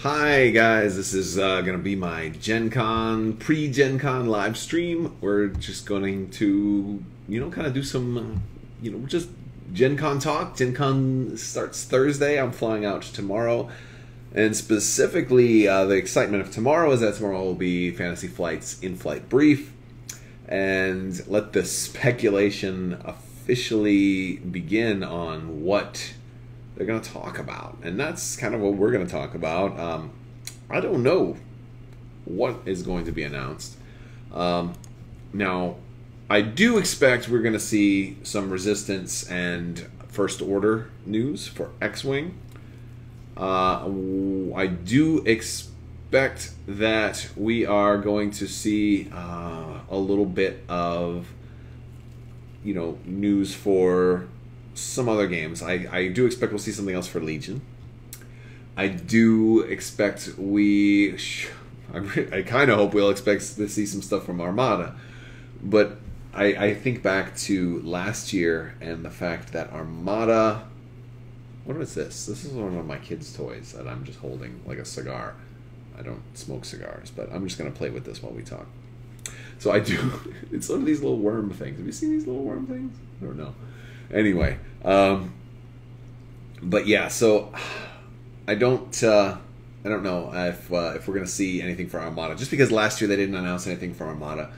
Hi guys, this is going to be my Gen Con, pre-Gen Con live stream. We're just going to, kind of do some, just Gen Con talk. Gen Con starts Thursday. I'm flying out tomorrow. And specifically, the excitement of tomorrow is that tomorrow will be Fantasy Flight's in-flight brief. And let the speculation officially begin on what they're going to talk about. And that's kind of what we're going to talk about. I don't know what is going to be announced. Now, I do expect we're going to see some Resistance and First Order news for X-Wing. I do expect that we are going to see a little bit of, news for some other games. I do expect we'll see something else for Legion. I do expect I kind of hope we'll expect to see some stuff from Armada. But I think back to last year and the fact that Armada... What is this? This is one of my kids' toys that I'm just holding like a cigar. I don't smoke cigars, but I'm just going to play with this while we talk. So I do... It's one of these little worm things. Have you seen these little worm things? I don't know. Anyway, but yeah, so I don't know if we're gonna see anything for Armada, just because last year they didn't announce anything for Armada,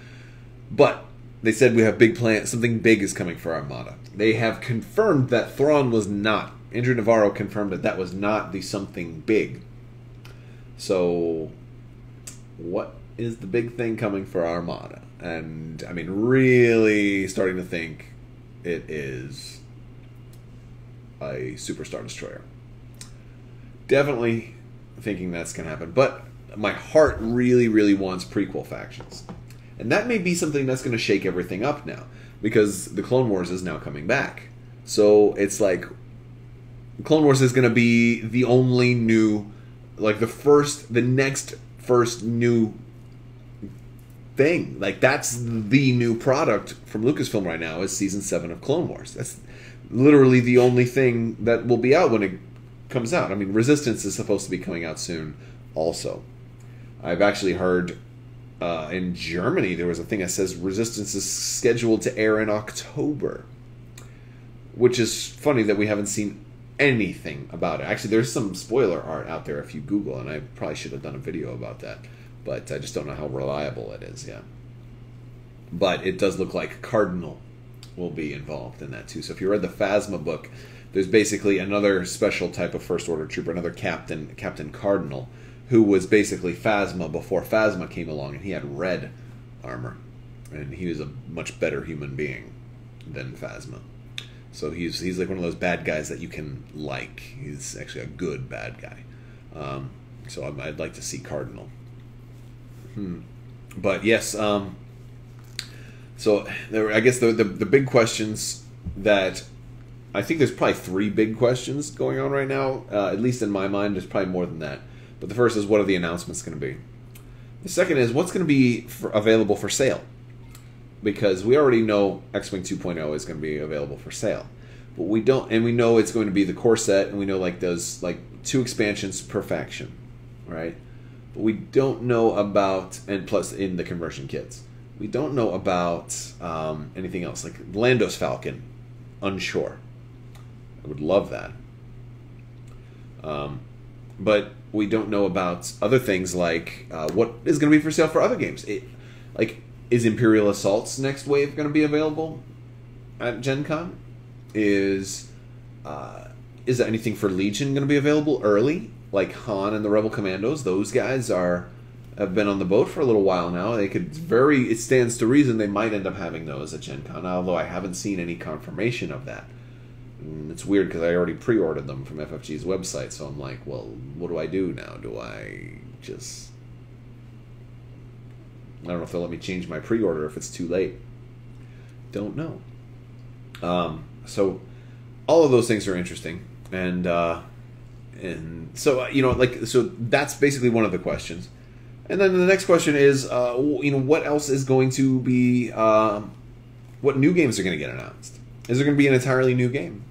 but they said we have big plans. Something big is coming for Armada. They have confirmed that Thrawn was not. Andrew Navarro confirmed that was not the something big. So, what is the big thing coming for Armada? And I mean, really starting to think it is a Superstar Destroyer. Definitely thinking that's going to happen. But my heart really, really wants prequel factions. And that may be something that's going to shake everything up now. Because the Clone Wars is now coming back. So it's like... Clone Wars is going to be the only new... Like the next first new thing. Like, that's the new product from Lucasfilm right now is Season 7 of Clone Wars. That's literally the only thing that will be out when it comes out. I mean, Resistance is supposed to be coming out soon also. I've actually heard in Germany there was a thing that says Resistance is scheduled to air in October. Which is funny that we haven't seen anything about it. Actually, there's some spoiler art out there if you Google, and I probably should have done a video about that. But I just don't know how reliable it is yet. But it does look like Cardinal will be involved in that too. So if you read the Phasma book, there's basically another special type of First Order trooper, another Captain Cardinal, who was basically Phasma before Phasma came along, and he had red armor. And he was a much better human being than Phasma. So he's like one of those bad guys that you can like. He's actually a good bad guy. So I'd like to see Cardinal. But yes, so I guess the big questions that I think there's probably 3 big questions going on right now. At least in my mind, there's probably more than that. But the first is, what are the announcements going to be? The second is, what's going to be available for sale? Because we already know X-Wing 2.0 is going to be available for sale, but we don't, and we know it's going to be the core set, and we know like those 2 expansions per faction, right? But we don't know about, and plus in the conversion kits, we don't know about anything else. Like Lando's Falcon, unsure. I would love that. But we don't know about other things like what is going to be for sale for other games. Is Imperial Assault's next wave going to be available at Gen Con? Is there anything for Legion going to be available early? Like Han and the Rebel Commandos, those guys have been on the boat for a little while now. It stands to reason they might end up having those at Gen Con, although I haven't seen any confirmation of that. And it's weird because I already pre-ordered them from FFG's website, so I'm like, well, what do I do now? Do I just... I don't know if they'll let me change my pre-order if it's too late. Don't know. So all of those things are interesting, and so so that's basically one of the questions. And then the next question is, what else is going to be? What new games are going to get announced? Is there going to be an entirely new game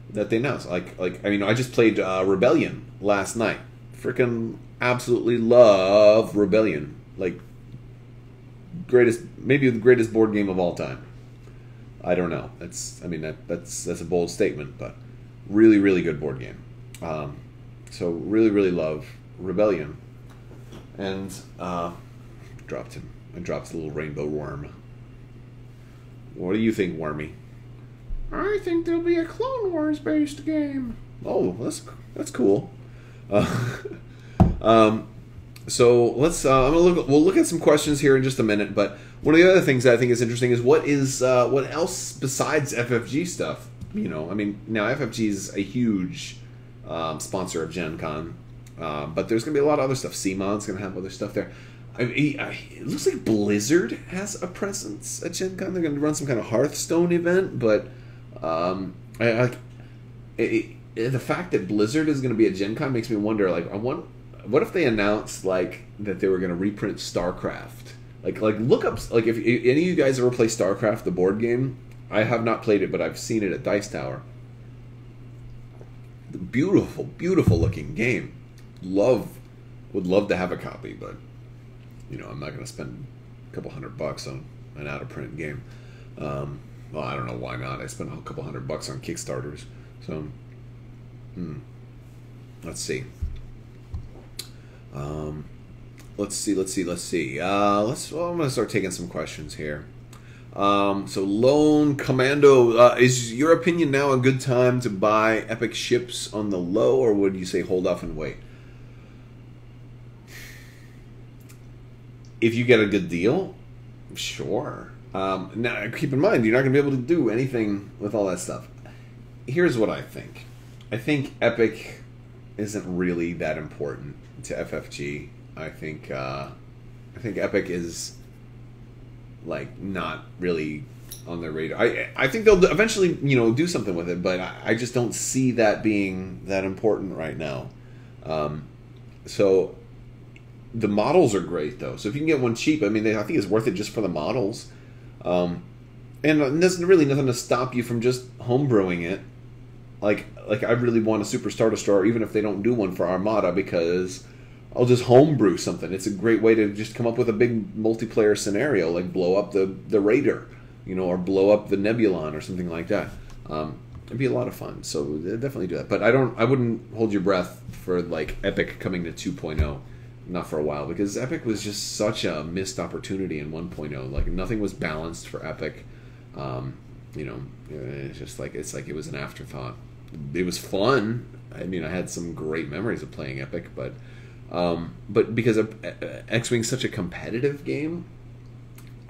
that they announced? I just played Rebellion last night. freaking absolutely love Rebellion. Like, maybe the greatest board game of all time. I don't know. That's a bold statement, but really, really good board game. So really, really love Rebellion. And dropped him. I dropped the little rainbow worm. What do you think, Wormy? I think there'll be a Clone Wars based game. Oh, that's cool. So let's. We'll look at some questions here in just a minute. But one of the other things that I think is interesting is what else besides FFG stuff. You know, I mean, now FFG is a huge sponsor of Gen Con, but there's going to be a lot of other stuff. CMON's going to have other stuff there. It looks like Blizzard has a presence at Gen Con. They're going to run some kind of Hearthstone event, but the fact that Blizzard is going to be at Gen Con makes me wonder, like, what if they announced, like, that they were going to reprint StarCraft? Like look up, like, if any of you guys ever play StarCraft, the board game. I have not played it, but I've seen it at Dice Tower. Beautiful, beautiful looking game. Would love to have a copy, but you know, I'm not going to spend a couple $100 on an out-of-print game. Well, I don't know why not. I spent a couple $100 on Kickstarters. So, let's see. Let's see. I'm going to start taking some questions here. So Lone Commando, is your opinion now a good time to buy Epic ships on the low, or would you say hold off and wait? If you get a good deal, sure. Now, keep in mind, you're not going to be able to do anything with all that stuff. Here's what I think. I think Epic isn't really that important to FFG. I think Epic is, like, not really on their radar. I think they'll eventually, you know, do something with it, but I just don't see that being that important right now. So the models are great, though. So if you can get one cheap, I mean, I think it's worth it just for the models. And there's really nothing to stop you from just homebrewing it. Like I really want a Super Star Destroyer, even if they don't do one for Armada, because I'll just homebrew something. It's a great way to just come up with a big multiplayer scenario, like blow up the Raider, you know, or blow up the Nebulon or something like that. It'd be a lot of fun. So definitely do that. But I wouldn't hold your breath for, like, Epic coming to 2.0. Not for a while, because Epic was just such a missed opportunity in 1.0. Like, nothing was balanced for Epic. You know, it's like it was an afterthought. It was fun. I mean, I had some great memories of playing Epic, but because X-Wing's such a competitive game,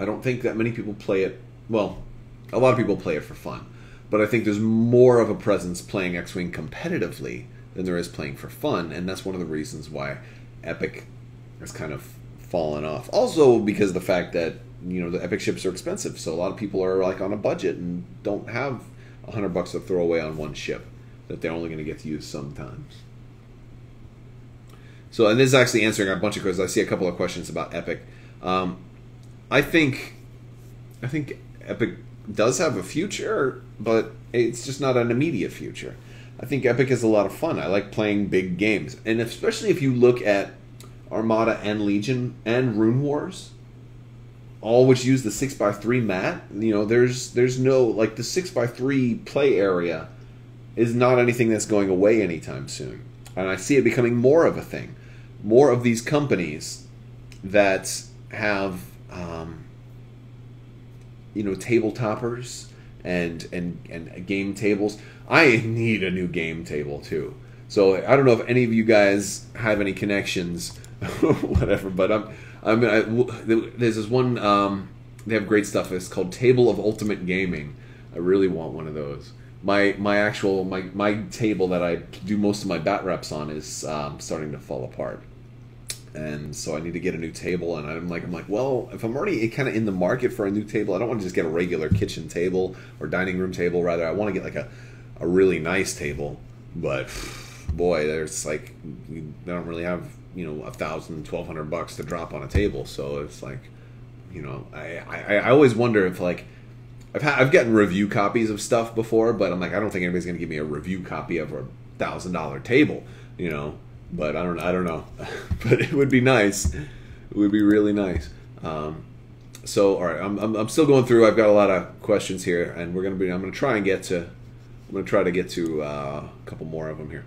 I don't think that many people play it. Well, a lot of people play it for fun, but I think there's more of a presence playing X-Wing competitively than there is playing for fun, and that's one of the reasons why Epic has kind of fallen off. Also because of the fact that, you know, the Epic ships are expensive, so a lot of people are, like, on a budget and don't have $100 to throw away on one ship that they're only going to get to use sometimes. So, and this is actually answering a bunch of questions. I see a couple of questions about Epic. I think Epic does have a future, but it's just not an immediate future. I think Epic is a lot of fun. I like playing big games. And especially if you look at Armada and Legion and Rune Wars, all which use the 6x3 mat, you know, there's no, like, the 6x3 play area is not anything that's going away anytime soon. And I see it becoming more of a thing. More of these companies that have, you know, table toppers and game tables. I need a new game table too. So I don't know if any of you guys have any connections, whatever. But there's this one. They have great stuff. It's called Table of Ultimate Gaming. I really want one of those. My table that I do most of my bat reps on is starting to fall apart, and so I need to get a new table. And I'm like, well, if I'm already kind of in the market for a new table, I don't want to just get a regular kitchen table or dining room table. Rather, I want to get like a really nice table. But boy, there's like, they don't really have, you know, $1,000, $1,200 to drop on a table. So it's like, you know, I always wonder if, like, I've gotten review copies of stuff before, but I'm like, I don't think anybody's going to give me a review copy of a $1,000 table, you know. but I don't know. But it would be nice. It would be really nice. So all right, I'm still going through. I've got a lot of questions here, and I'm gonna try to get to a couple more of them here.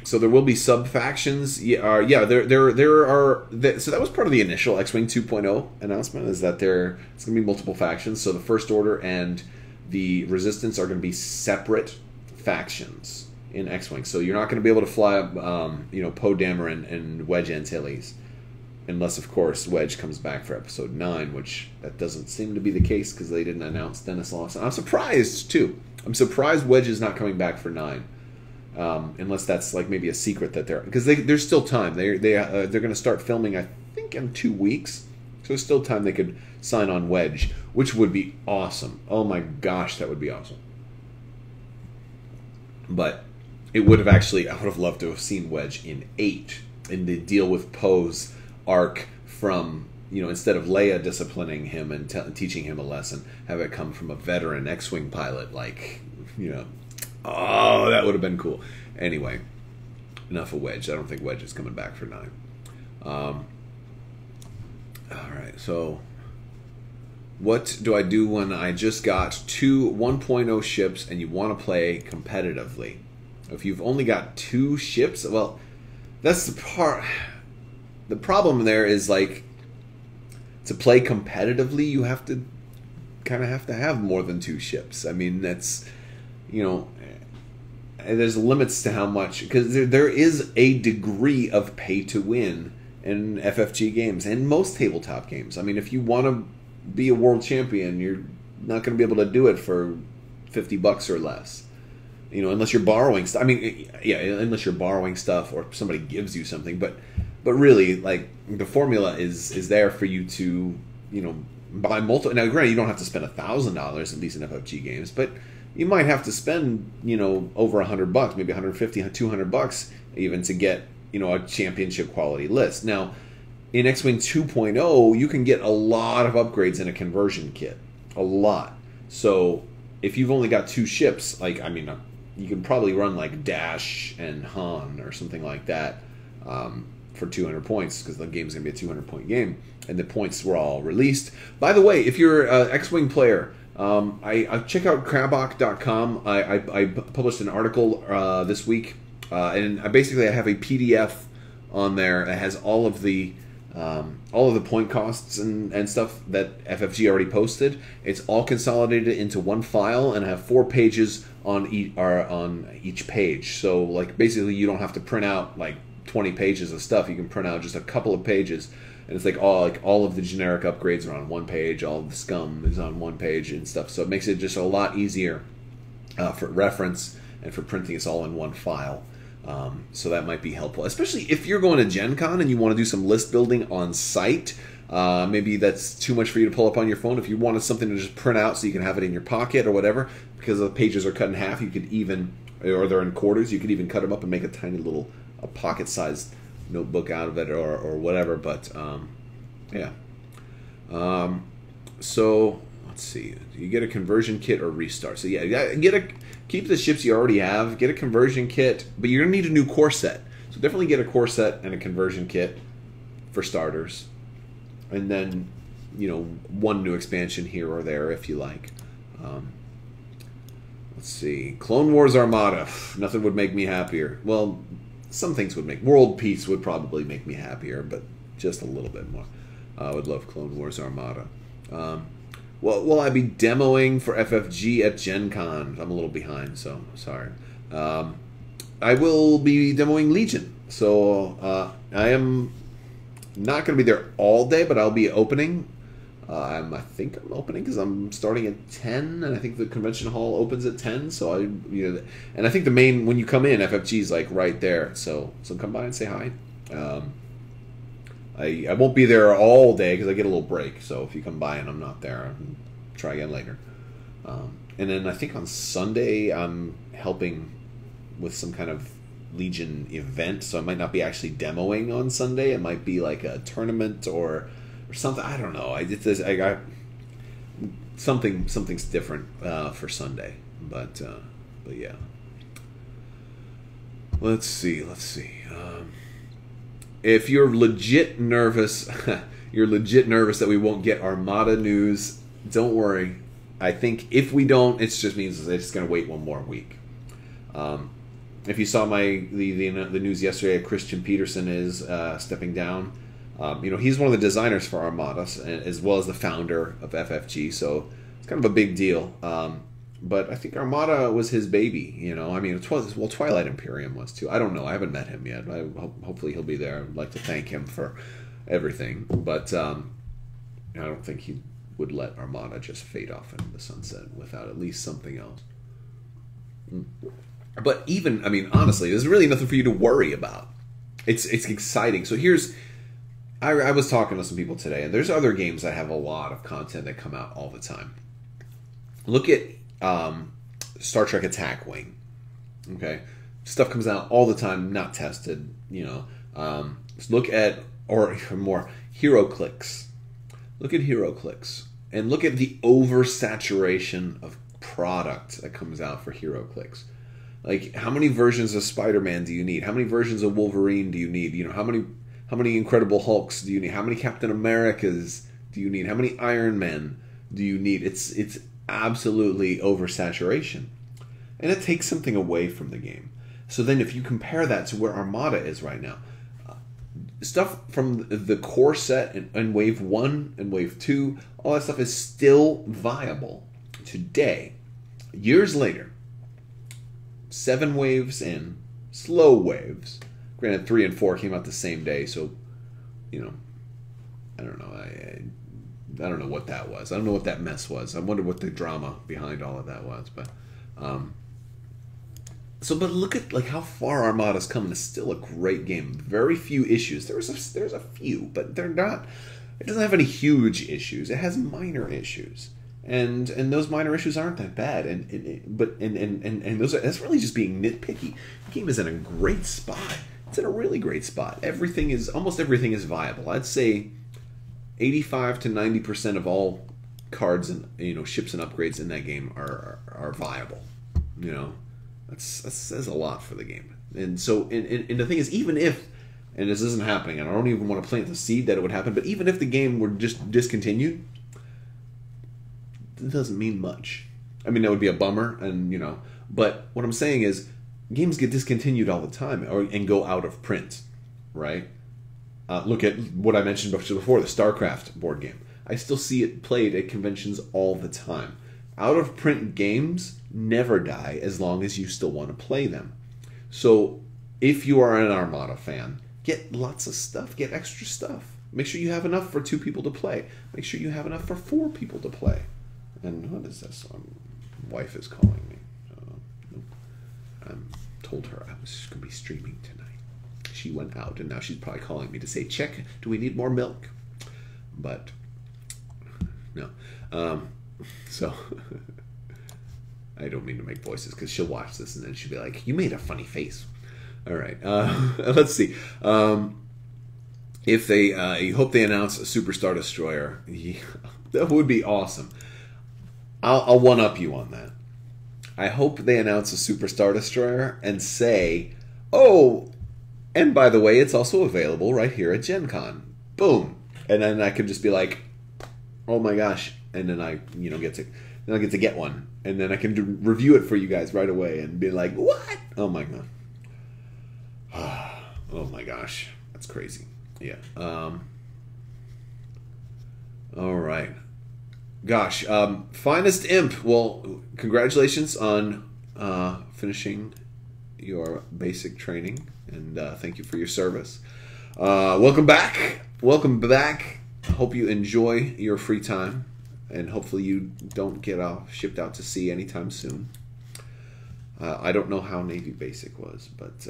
So there will be sub factions. There are. So that was part of the initial X-Wing 2.0 announcement, is that it's going to be multiple factions. So the First Order and the Resistance are going to be separate factions in X-Wing. So you're not going to be able to fly up, Poe Dameron and Wedge Antilles, unless of course Wedge comes back for Episode 9, which that doesn't seem to be the case because they didn't announce Dennis Lawson. I'm surprised too. I'm surprised Wedge is not coming back for 9. Unless that's like maybe a secret that because there's still time. They're going to start filming, I think, in 2 weeks. So there's still time they could sign on Wedge, which would be awesome. Oh my gosh, that would be awesome. But I would have loved to have seen Wedge in 8 in the deal with Poe's arc from, instead of Leia disciplining him and teaching him a lesson, have it come from a veteran X-Wing pilot, oh, that would have been cool. Anyway, enough of Wedge. I don't think Wedge is coming back for 9. All right, so what do I do when I just got 2 1.0 ships and you want to play competitively? If you've only got 2 ships, well, that's the part. The problem there is, to play competitively, you have to have more than 2 ships. I mean, that's, there's limits to how much, because there is a degree of pay to win in FFG games and most tabletop games. I mean, if you want to be a world champion, you're not going to be able to do it for $50 or less. Unless you're borrowing stuff. I mean, yeah, unless you're borrowing stuff or somebody gives you something. But really, the formula is there for you to, buy multiple. Now, granted, you don't have to spend $1,000 in decent FFG games, but you might have to spend, over $100, maybe $150, $200 even to get, a championship quality list. Now, in X-Wing 2.0, you can get a lot of upgrades in a conversion kit. A lot. So if you've only got 2 ships, you can probably run Dash and Han or something like that for 200 points, because the game's going to be a 200-point game, and the points were all released. By the way, if you're an X-Wing player, I check out Crabbok.com. I published an article this week, and I have a PDF on there that has all of the point costs and stuff that FFG already posted. It's all consolidated into one file, and I have 4 pages on each page. So basically, you don't have to print out 20 pages of stuff. You can print out just a couple of pages. And it's all of the generic upgrades are on one page, all of the scum is on one page and stuff. So it makes it just a lot easier for reference and for printing. It's all in one file. So that might be helpful, especially if you're going to Gen Con and you want to do some list building on site. Maybe that's too much for you to pull up on your phone. If you wanted something to just print out so you can have it in your pocket or whatever, because the pages are cut in half, you could even, or they're in quarters, you could even cut them up and make a tiny little pocket-sized notebook out of it or whatever. But yeah. So let's see. You get a conversion kit or restart. So yeah, keep the ships you already have. Get a conversion kit, but you're gonna need a new core set. So definitely get a core set and a conversion kit for starters, and then one new expansion here or there if you like. Let's see. Clone Wars Armada. Nothing would make me happier. Well, some things would make. World Peace would probably make me happier, but just a little bit more. I would love Clone Wars Armada. Well, will I be demoing for FFG at Gen Con? I'm a little behind, so sorry. I will be demoing Legion. So I am not going to be there all day, but I'll be opening. I think I'm opening because I'm starting at 10, and I think the convention hall opens at 10. So and I think the main, when you come in, FFG is right there. So come by and say hi. I won't be there all day because I get a little break. So if you come by and I'm not there, I can try again later. And then I think on Sunday I'm helping with some kind of Legion event, so I might not be actually demoing on Sunday. It might be like a tournament or something. I don't know. I got something's different for Sunday, but yeah. Let's see. if you're legit nervous, you're legit nervous that we won't get Armada news. Don't worry. I think if we don't, it just means they're just going to wait one more week. If you saw the news yesterday, Christian Peterson is stepping down. He's one of the designers for Armada, as well as the founder of FFG, so it's kind of a big deal. But I think Armada was his baby, I mean, Twilight Imperium was too. I don't know. I haven't met him yet. Hopefully he'll be there. I'd like to thank him for everything. But I don't think he would let Armada just fade off into the sunset without at least something else. But even, honestly, there's really nothing for you to worry about. It's exciting. So I was talking to some people today, and there's other games that have a lot of content that come out all the time. Look at Star Trek Attack Wing. Okay, stuff comes out all the time, not tested. Look at, or more, HeroClix. Look at HeroClix, and look at the oversaturation of product that comes out for HeroClix. Like, how many versions of Spider-Man do you need? How many versions of Wolverine do you need? How many Incredible Hulks do you need? How many Captain Americas do you need? How many Iron Men do you need? It's absolutely oversaturation. And it takes something away from the game. So then if you compare that to where Armada is right now, stuff from the core set and Wave 1 and Wave 2, all that stuff is still viable today. Years later, 7 waves in, slow waves. Granted, 3 and 4 came out the same day, so, I don't know. I don't know what that was. I don't know what that mess was. I wonder what the drama behind all of that was. But but look at how far Armada's come. It's still a great game. Very few issues. There's a few, but they're not. It doesn't have any huge issues. It has minor issues, and those minor issues aren't that bad. That's really just being nitpicky. The game is in a great spot. It's in a really great spot. Almost everything is viable. I'd say 85 to 90% of all cards and ships and upgrades in that game are viable. That says a lot for the game. And so, and the thing is, even if, and this isn't happening, and I don't even want to plant the seed that it would happen, but even if the game were just discontinued, it doesn't mean much. That would be a bummer, and but what I'm saying is, games get discontinued all the time and go out of print, right? Look at what I mentioned before, the StarCraft board game. I still see it played at conventions all the time. Out-of-print games never die as long as you still want to play them. So if you are an Armada fan, get lots of stuff. Get extra stuff. Make sure you have enough for 2 people to play. Make sure you have enough for 4 people to play. And what is this? My wife is calling me. I told her I was going to be streaming tonight. She went out, and now she's probably calling me to say, check, do we need more milk? But, no. So, I don't mean to make voices, because she'll watch this, and then she'll be like, you made a funny face. All right, let's see. If they, I hope they announce a Super Star Destroyer. Yeah, that would be awesome. I'll one-up you on that. I hope they announce a Super Star Destroyer and say, oh, and by the way, it's also available right here at Gen Con. Boom. And then I could just be like, oh my gosh. And then I get to get one. And then I can review it for you guys right away and be like, what? Oh my god. Oh my gosh. That's crazy. Yeah. All right. Gosh. Finest Imp. Well, congratulations on finishing your basic training. And thank you for your service. Welcome back. Welcome back. Hope you enjoy your free time. And hopefully you don't get shipped out to sea anytime soon. I don't know how Navy Basic was, but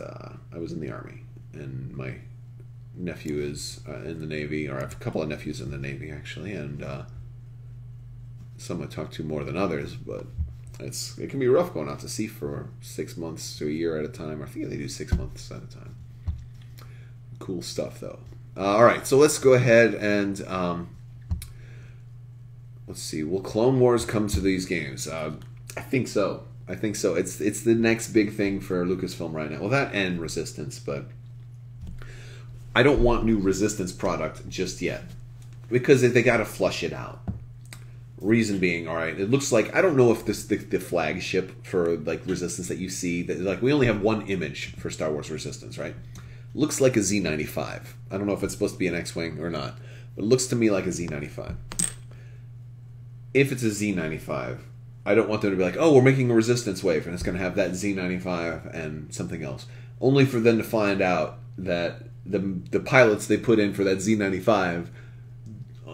I was in the Army. And my nephew is in the Navy, or I have a couple of nephews in the Navy, actually. And some I talk to more than others, but it can be rough going out to sea for 6 months to a year at a time. I think they do 6 months at a time. Cool stuff, though. All right, so let's go ahead and let's see. Will Clone Wars come to these games? I think so. I think so. It's the next big thing for Lucasfilm right now. Well, that and Resistance, but I don't want new Resistance product just yet because they got to flush it out. Reason being, all right, it looks like, I don't know if this the flagship for like Resistance that you see, that like we only have one image for Star Wars Resistance, right? Looks like a Z95. I don't know if it's supposed to be an X-Wing or not, but it looks to me like a Z95. If it's a Z95, I don't want them to be like, oh, we're making a Resistance wave and it's going to have that Z95 and something else. Only for them to find out that the pilots they put in for that Z95,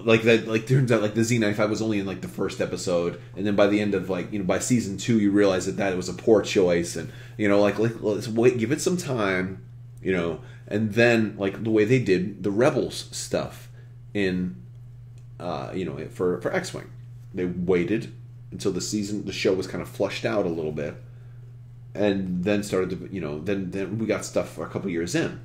turns out like the Z95 was only in like the first episode, and then by the end of like, by season 2 you realize that it was a poor choice, and let's wait, give it some time, and then like the way they did the Rebels stuff in for X-Wing, they waited until the show was kind of flushed out a little bit, and then started to then we got stuff a couple years in.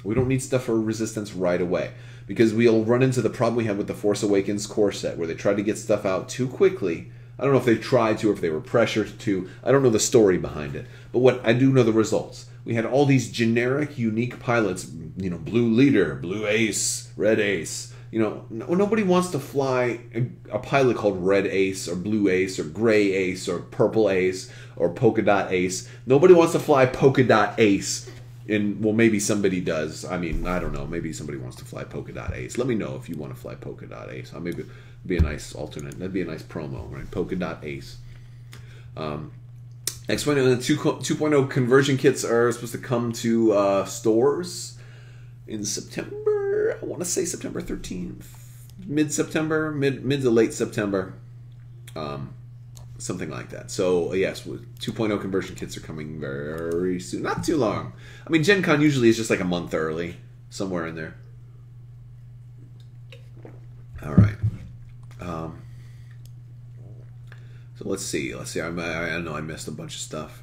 We don't need stuff for Resistance right away, because we'll run into the problem we had with the Force Awakens core set, where they tried to get stuff out too quickly. I don't know if they tried to or if they were pressured to. I don't know the story behind it. But what I do know the results. We had all these generic, unique pilots, Blue Leader, Blue Ace, Red Ace. Nobody wants to fly a pilot called Red Ace or Blue Ace or Gray Ace or Purple Ace or Polka Dot Ace. Nobody wants to fly Polka Dot Ace. Well, maybe somebody does. I mean, I don't know. Maybe somebody wants to fly Polka Dot Ace. Let me know if you want to fly Polka Dot Ace. Maybe it'd be a nice alternate. That'd be a nice promo, right? Polka Dot Ace. X-Wing and the 2.0 conversion kits are supposed to come to stores in September. I want to say September 13th. Mid-September. Mid to late September. Something like that. So, yes, 2.0 conversion kits are coming very soon. Not too long. I mean, Gen Con usually is just like a month early. Somewhere in there. All right. So, let's see. I know I missed a bunch of stuff.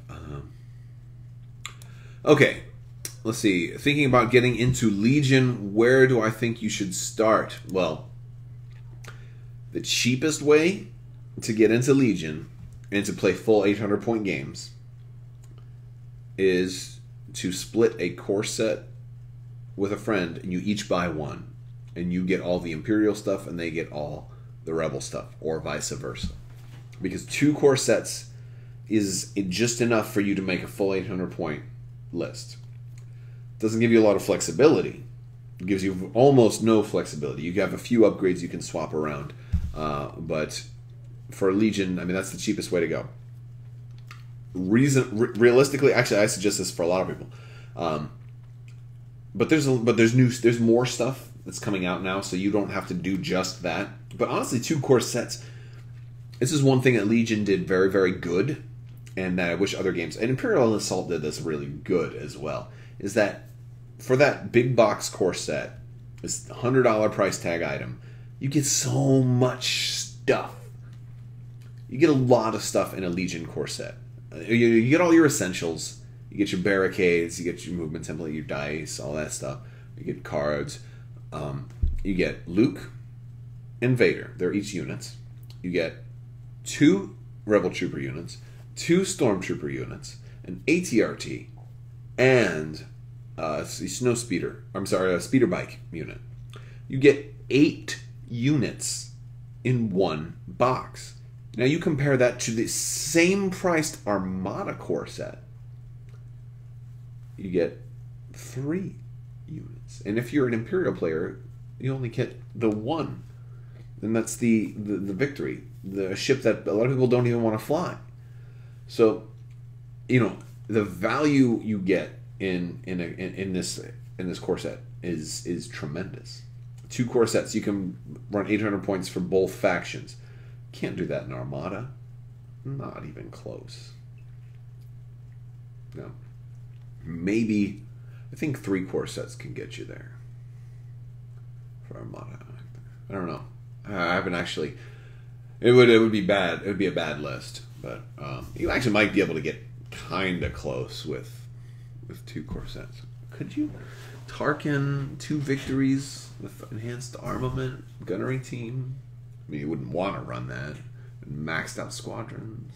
Okay. Let's see. Thinking about getting into Legion, where do I think you should start? Well, the cheapest way to get into Legion and to play full 800-point games is to split a core set with a friend, and you each buy one, and you get all the Imperial stuff and they get all the Rebel stuff, or vice versa. Because 2 core sets is just enough for you to make a full 800-point list. Doesn't give you a lot of flexibility. It gives you almost no flexibility. You have a few upgrades you can swap around, but for Legion, I mean, that's the cheapest way to go. Realistically, actually, I suggest this for a lot of people. But there's more stuff that's coming out now, so you don't have to do just that. But honestly, 2 core sets. This is one thing that Legion did very, very good, and that I wish other games, and Imperial Assault did this really good as well. Is that for that big box core set, this $100 price tag item, you get so much stuff. You get a lot of stuff in a Legion core set. You get all your essentials. You get your barricades. You get your movement template, your dice, all that stuff. You get cards. You get Luke and Vader. They're each units. You get 2 Rebel Trooper units, 2 Stormtrooper units, an ATRT, and a speeder bike unit. You get 8 units in one box. Now you compare that to the same priced Armada core set. You get 3 units. And if you're an Imperial player, you only get the 1. And that's the Victory, the ship that a lot of people don't even want to fly. So, the value you get in this core set is tremendous. 2 core sets, you can run 800 points for both factions. Can't do that in Armada. Not even close. No. Maybe, I think 3 core sets can get you there for Armada. I don't know. I haven't actually. It would be bad. It would be a bad list, but you actually might be able to get kind of close with 2 core sets. Could you? Tarkin, 2 victories with enhanced armament, gunnery team. I mean, you wouldn't want to run that. Maxed out squadrons.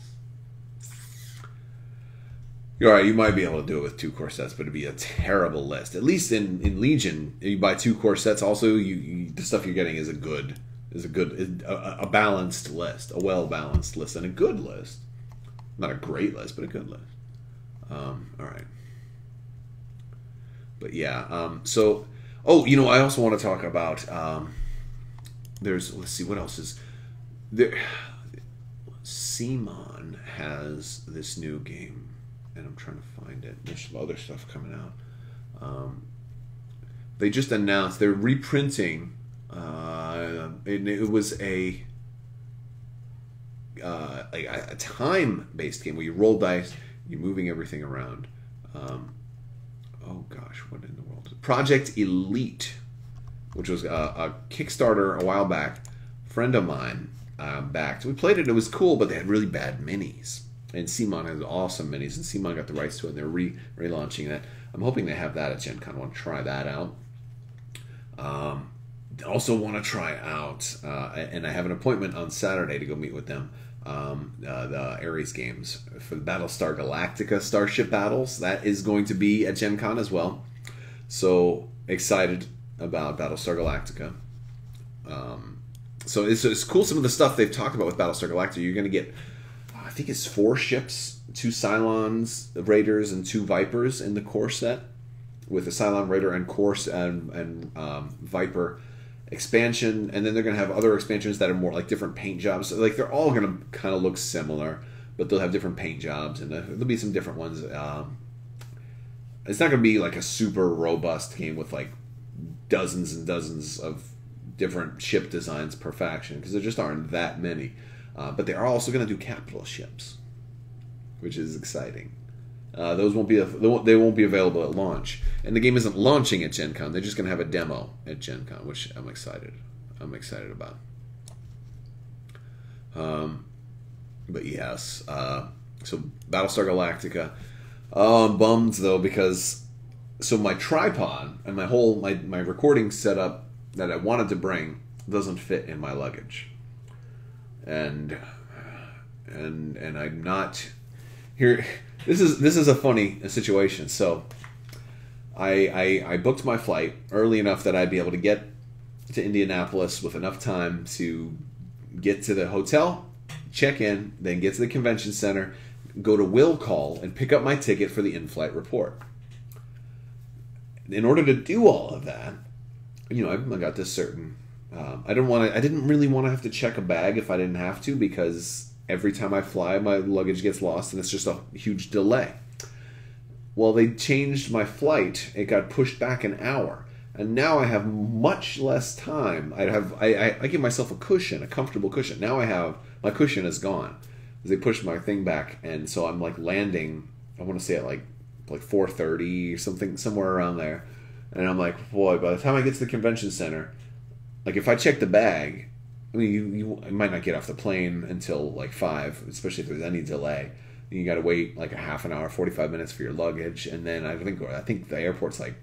You're right. You might be able to do it with 2 core sets, but it'd be a terrible list. At least in Legion, you buy 2 core sets. Also, the stuff you're getting is a balanced list, a well balanced list, and a good list. Not a great list, but a good list. All right. But yeah. So, I also want to talk about. Let's see what else is there. Simon has this new game, and I'm trying to find it. There's some other stuff coming out. They just announced they're reprinting. It was a time-based game where you roll dice, you're moving everything around. Oh gosh, what in the world? Project Elite, which was a Kickstarter a while back. A friend of mine backed. We played it. It was cool, but they had really bad minis. And Simon has awesome minis, and Simon got the rights to it, and they're relaunching that. I'm hoping they have that at Gen Con. I want to try that out. Also want to try out, and I have an appointment on Saturday to go meet with them, the Ares games for the Battlestar Galactica Starship Battles. That is going to be at Gen Con as well. So excited about Battlestar Galactica. So it's cool, some of the stuff they've talked about with Battlestar Galactica. You're going to get, I think it's 4 ships, 2 Cylons, Raiders, and 2 Vipers in the core set, with a Cylon, Raider, and Course and Viper expansion, and then they're going to have other expansions that are more like different paint jobs. So, like, they're all going to kind of look similar, but they'll have different paint jobs, and there'll be some different ones. It's not going to be like a super robust game with like dozens and dozens of different ship designs per faction, because there just aren't that many. But they are also going to do capital ships, which is exciting. Those won't be available at launch, and the game isn't launching at Gen Con. They're just going to have a demo at Gen Con, which I'm excited about. But yes, so Battlestar Galactica. I'm bummed though, because my tripod and my recording setup that I wanted to bring doesn't fit in my luggage, and I'm not here. This is a funny situation. So I booked my flight early enough that I'd be able to get to Indianapolis with enough time to get to the hotel, check in, then get to the convention center, go to will call, and pick up my ticket for the in-flight report. In order to do all of that, I got this certain. I didn't really want to have to check a bag if I didn't have to, because every time I fly, my luggage gets lost, and it's just a huge delay. Well, they changed my flight. It got pushed back an hour, and now I have much less time. I give myself a comfortable cushion. Now my cushion is gone. They pushed my thing back, and so I'm like landing. I want to say at like 4:30 or something, somewhere around there. And I'm like, boy, by the time I get to the convention center, like if I check the bag, I mean, you might not get off the plane until like 5, especially if there's any delay. You got to wait like a half an hour, 45 minutes for your luggage, and then I think the airport's like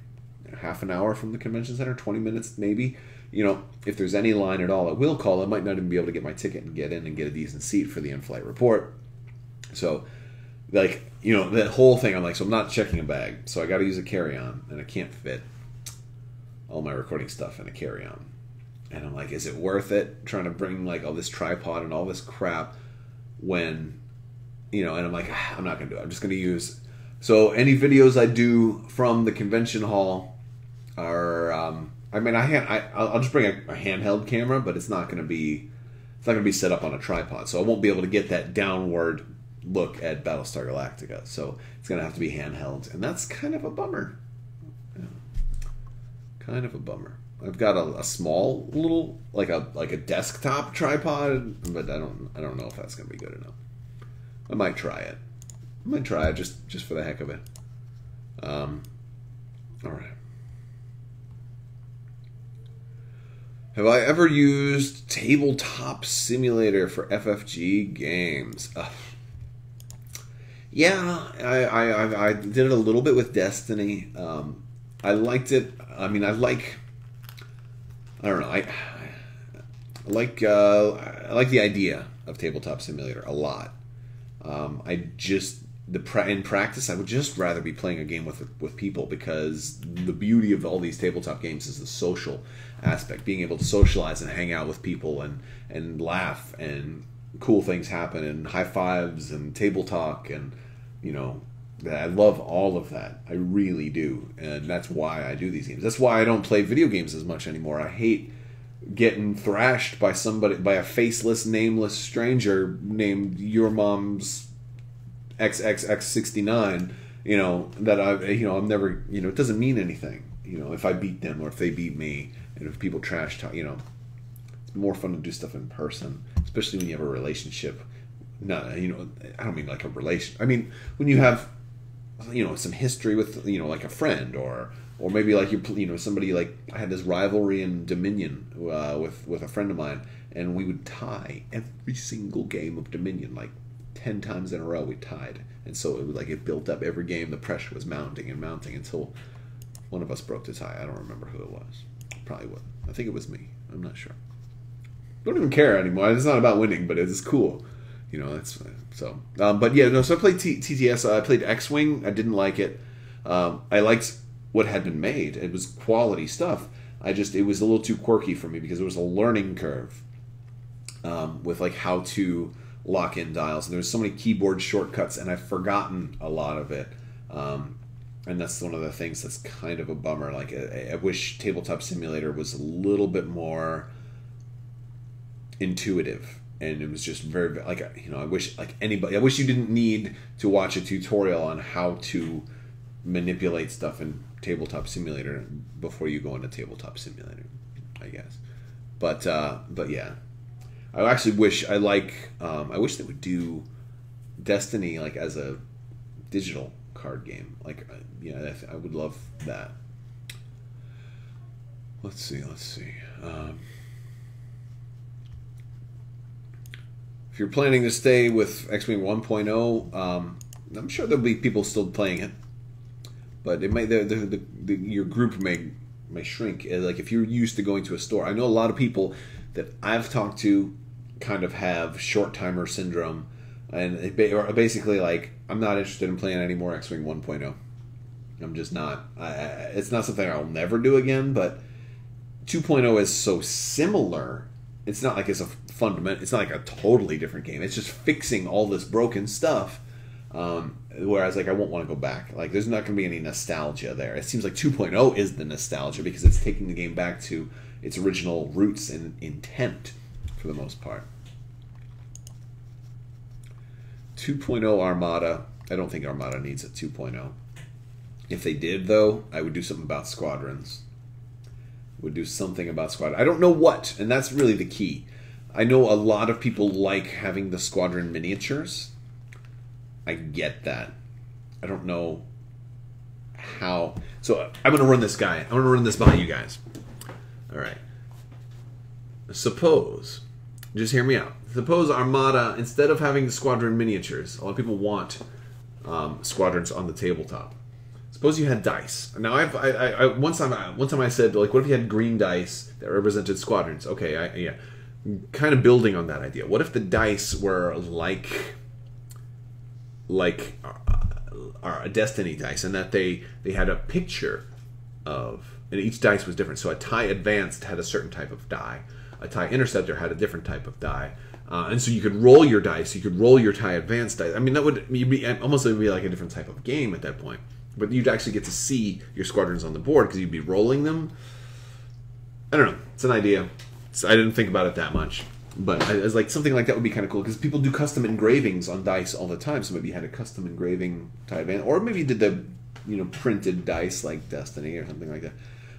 half an hour from the convention center, 20 minutes maybe. If there's any line at all, at will call, I might not even be able to get my ticket and get in and get a decent seat for the in-flight report. So, that whole thing, I'm like, so I'm not checking a bag, so I got to use a carry-on, and I can't fit all my recording stuff in a carry-on. And I'm like, is it worth it trying to bring like all this tripod and all this crap when, and I'm like, I'm not going to do it. I'm just going to use. So any videos I do from the convention hall are, I'll just bring a handheld camera, but it's not going to be set up on a tripod. So I won't be able to get that downward look at Battlestar Galactica. So it's going to have to be handheld. And that's kind of a bummer. Yeah. Kind of a bummer. I've got a small little like a desktop tripod, but I don't know if that's gonna be good enough. I might try it. Just for the heck of it. All right. Have I ever used Tabletop Simulator for FFG games? Yeah, I did it a little bit with Destiny. I liked it. I mean, I don't know. I like the idea of Tabletop Simulator a lot. I just in practice, I would just rather be playing a game with people, because the beauty of all these tabletop games is the social aspect, being able to socialize and hang out with people and laugh, and cool things happen, and high fives and table talk, and I love all of that. I really do, and that's why I do these games. That's why I don't play video games as much anymore. I hate getting thrashed by a faceless, nameless stranger named your mom's XXX69, that I'm never, it doesn't mean anything, if I beat them or if they beat me, and if people trash talk, it's more fun to do stuff in person, especially when you have a relationship. Not, I don't mean like a relation. I mean, when you have, some history with, like a friend, or maybe like somebody, like I had this rivalry in Dominion with a friend of mine, and we would tie every single game of Dominion, like 10 times in a row we tied, and so it built up every game. The pressure was mounting and mounting until one of us broke the tie. I don't remember who it was. Probably would. I think it was me. I'm not sure. Don't even care anymore. It's not about winning, but it's cool. That's so. But yeah, no. So I played TTS. I played X-Wing. I didn't like it. I liked what had been made. It was quality stuff. It was a little too quirky for me, because there was a learning curve with like how to lock in dials, and there was so many keyboard shortcuts, and I've forgotten a lot of it, and that's one of the things that's kind of a bummer. Like I wish Tabletop Simulator was a little bit more intuitive, and it was just very, like, I wish you didn't need to watch a tutorial on how to manipulate stuff in Tabletop Simulator before you go into Tabletop Simulator, I guess. But yeah, I actually wish I wish they would do Destiny like as a digital card game. Like, I would love that. Let's see. If you're planning to stay with X-Wing 1.0, I'm sure there'll be people still playing it, but it may your group may shrink. Like if you're used to going to a store, I know a lot of people that I've talked to kind of have short timer syndrome, and or basically like, I'm not interested in playing any more X-Wing 1.0. I'm just not. It's not something I'll never do again, but 2.0 is so similar. It's not like it's a fundamental. It's not like a totally different game. It's just fixing all this broken stuff. Whereas like I won't want to go back. Like there's not going to be any nostalgia there. It seems like 2.0 is the nostalgia, because it's taking the game back to its original roots and intent for the most part. 2.0 Armada. I don't think Armada needs a 2.0. If they did, though, I would do something about squadrons. Would do something about squadron. I don't know what, and that's really the key. I know a lot of people like having the squadron miniatures. I get that. I don't know how. So I'm going to run this guy. I'm going to run this by you guys. All right. Suppose, just hear me out. Suppose Armada, instead of having the squadron miniatures, a lot of people want squadrons on the tabletop. Suppose you had dice. Now, one time I said, like, what if you had green dice that represented squadrons? Okay, yeah, kind of building on that idea. What if the dice were like a Destiny dice, and that they had a picture of, and each dice was different. So a TIE Advanced had a certain type of die. A TIE Interceptor had a different type of die. And so you could roll your dice. You could roll your TIE Advanced dice. I mean, that would be almost like a different type of game at that point. But you'd actually get to see your squadrons on the board because you'd be rolling them. I don't know. It's an idea. I didn't think about it that much. But I was like, something like that would be kind of cool because people do custom engravings on dice all the time. So maybe you had a custom engraving TIE Advanced. Or maybe you did the printed dice like Destiny or something like that.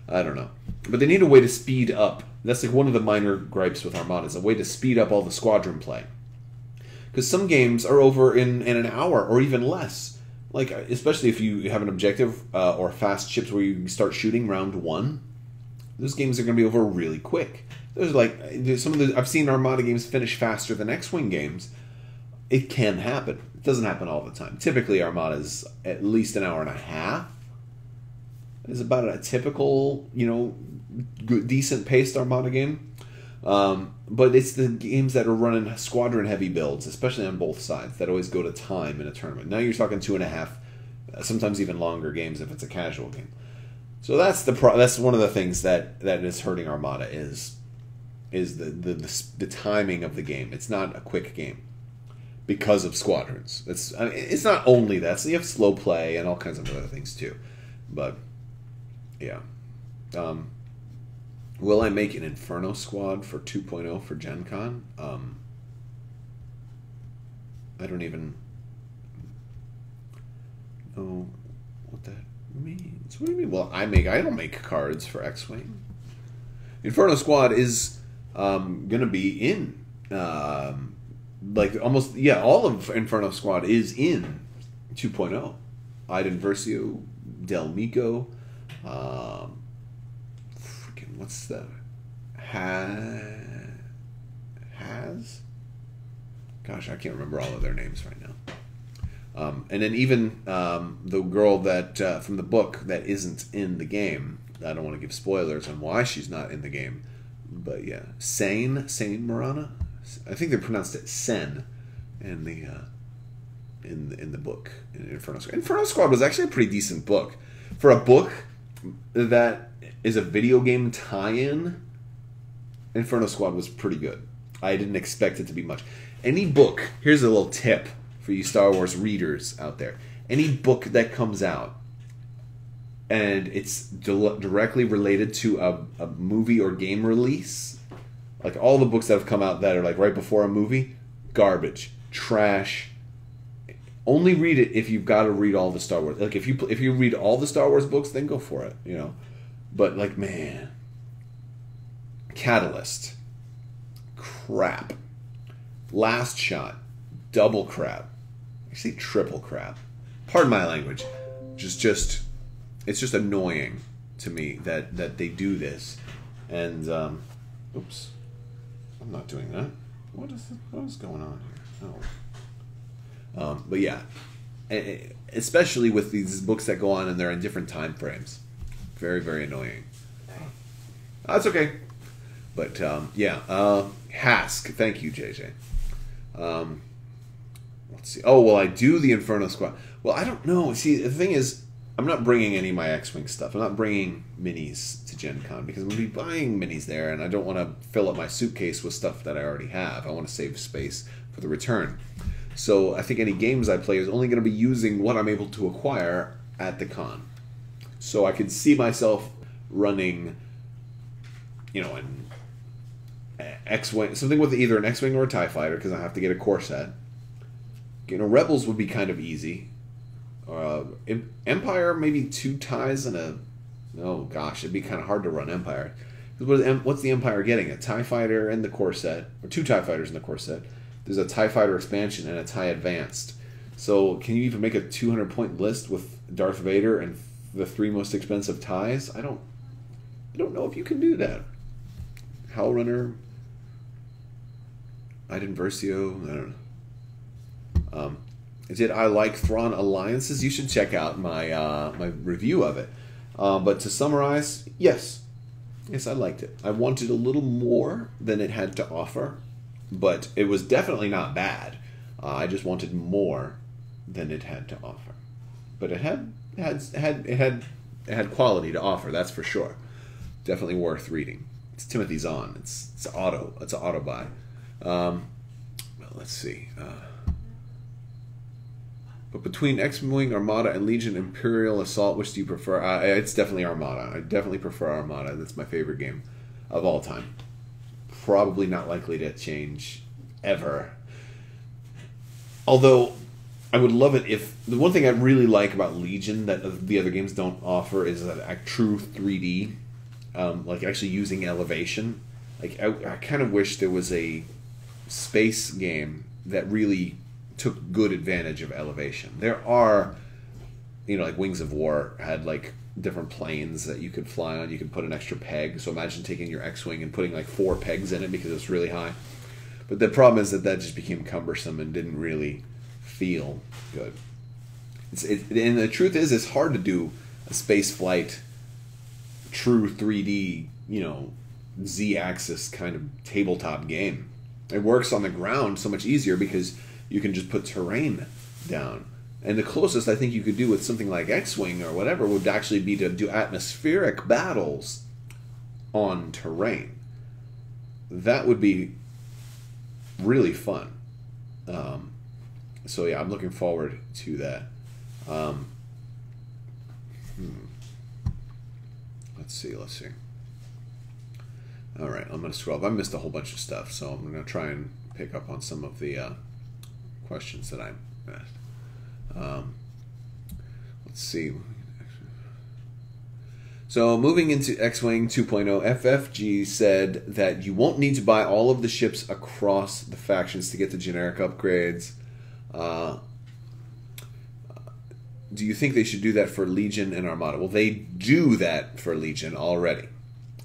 I don't know. But they need a way to speed up. That's like one of the minor gripes with Armada, is a way to speed up all the squadron play. Because some games are over in an hour or even less. Like, especially if you have an objective or fast ships where you start shooting round one, those games are going to be over really quick. There's I've seen Armada games finish faster than X-Wing games. It can happen. It doesn't happen all the time. Typically, Armada's at least an hour and a half. It's about a typical, decent paced Armada game. But it's the games that are running squadron heavy builds, especially on both sides, that always go to time in a tournament. Now you're talking 2.5, sometimes even longer games if it's a casual game. So that's one of the things that is hurting Armada is the timing of the game. It's not a quick game because of squadrons. It's not only that. So you have slow play and all kinds of other things too. But yeah. Will I make an Inferno squad for 2.0 for Gen Con? I don't even know what that means. What do you mean? Well, I don't make cards for X-Wing. Inferno squad is gonna be in like almost all of Inferno squad is in 2.0. Iden Versio, Del Mico, what's the has? Gosh, I can't remember all of their names right now. And then even the girl that from the book that isn't in the game. I don't want to give spoilers on why she's not in the game, but yeah, Sane Marana. I think they pronounced it Sen in the book in Inferno Squad. Inferno Squad was actually a pretty decent book for a book that is a video game tie-in. Inferno Squad was pretty good. I didn't expect it to be much. Any book, here's a little tip for you Star Wars readers out there. Any book that comes out and it's directly related to a movie or game release, like all the books that have come out that are like right before a movie, garbage, trash. Only read it if you've got to read all the Star Wars. Like if you read all the Star Wars books, then go for it, you know. But like, man, Catalyst, crap. Last Shot, double crap. Actually, triple crap. Pardon my language. It's just annoying to me that they do this. And oops, I'm not doing that. What is going on here? Oh. But yeah, especially with these books that go on and they're in different time frames. Very, very annoying. That's okay. But yeah, Hask. Thank you, JJ. Let's see. Oh, well, I do the Inferno Squad. Well, I don't know. See, the thing is, I'm not bringing any of my X-Wing stuff. I'm not bringing minis to Gen Con because I'm going to be buying minis there, and I don't want to fill up my suitcase with stuff that I already have. I want to save space for the return. So I think any games I play is only going to be using what I'm able to acquire at the con. So I could see myself running, you know, an X-Wing, something with either an X-Wing or a TIE Fighter, because I have to get a core set. You know, Rebels would be kind of easy. Empire, maybe 2 TIEs and a... Oh, gosh, it'd be kind of hard to run Empire. What's the Empire getting? A TIE Fighter and the core set, or 2 TIE Fighters in the core set. There's a TIE Fighter expansion and a TIE Advanced. So can you even make a 200-point list with Darth Vader and the 3 most expensive TIEs? I don't know if you can do that. Howlrunner, Iden Versio, I don't know. Did I like Thrawn Alliances? You should check out my my review of it. But to summarize, yes, I liked it. I wanted a little more than it had to offer, but it was definitely not bad. I just wanted more than it had to offer. But it had quality to offer. That's for sure. Definitely worth reading. It's Timothy Zahn. It's an auto buy. Well, let's see. But between X-Wing, Armada, and Legion, Imperial, Assault, which do you prefer? It's definitely Armada. I definitely prefer Armada. That's my favorite game of all time. Probably not likely to change ever. Although, I would love it if... The one thing I really like about Legion that the other games don't offer is a true 3D. Like actually using elevation. Like I kind of wish there was a space game that really took good advantage of elevation. There are, you know, like Wings of War had like different planes that you could fly on. You could put an extra peg. So imagine taking your X-Wing and putting like 4 pegs in it because it's really high. But the problem is that just became cumbersome and didn't really feel good. And the truth is, it's hard to do a space flight true 3D, you know, Z-axis kind of tabletop game. It works on the ground so much easier because you can just put terrain down. And the closest I think you could do with something like X-Wing or whatever would actually be to do atmospheric battles on terrain. That would be really fun. So yeah, I'm looking forward to that. Let's see. All right, I'm going to scroll up. I missed a whole bunch of stuff, so I'm going to try and pick up on some of the questions that I asked. Let's see. So moving into X-Wing 2.0, FFG said that you won't need to buy all of the ships across the factions to get the generic upgrades. Do you think they should do that for Legion and Armada? Well, they do that for Legion already.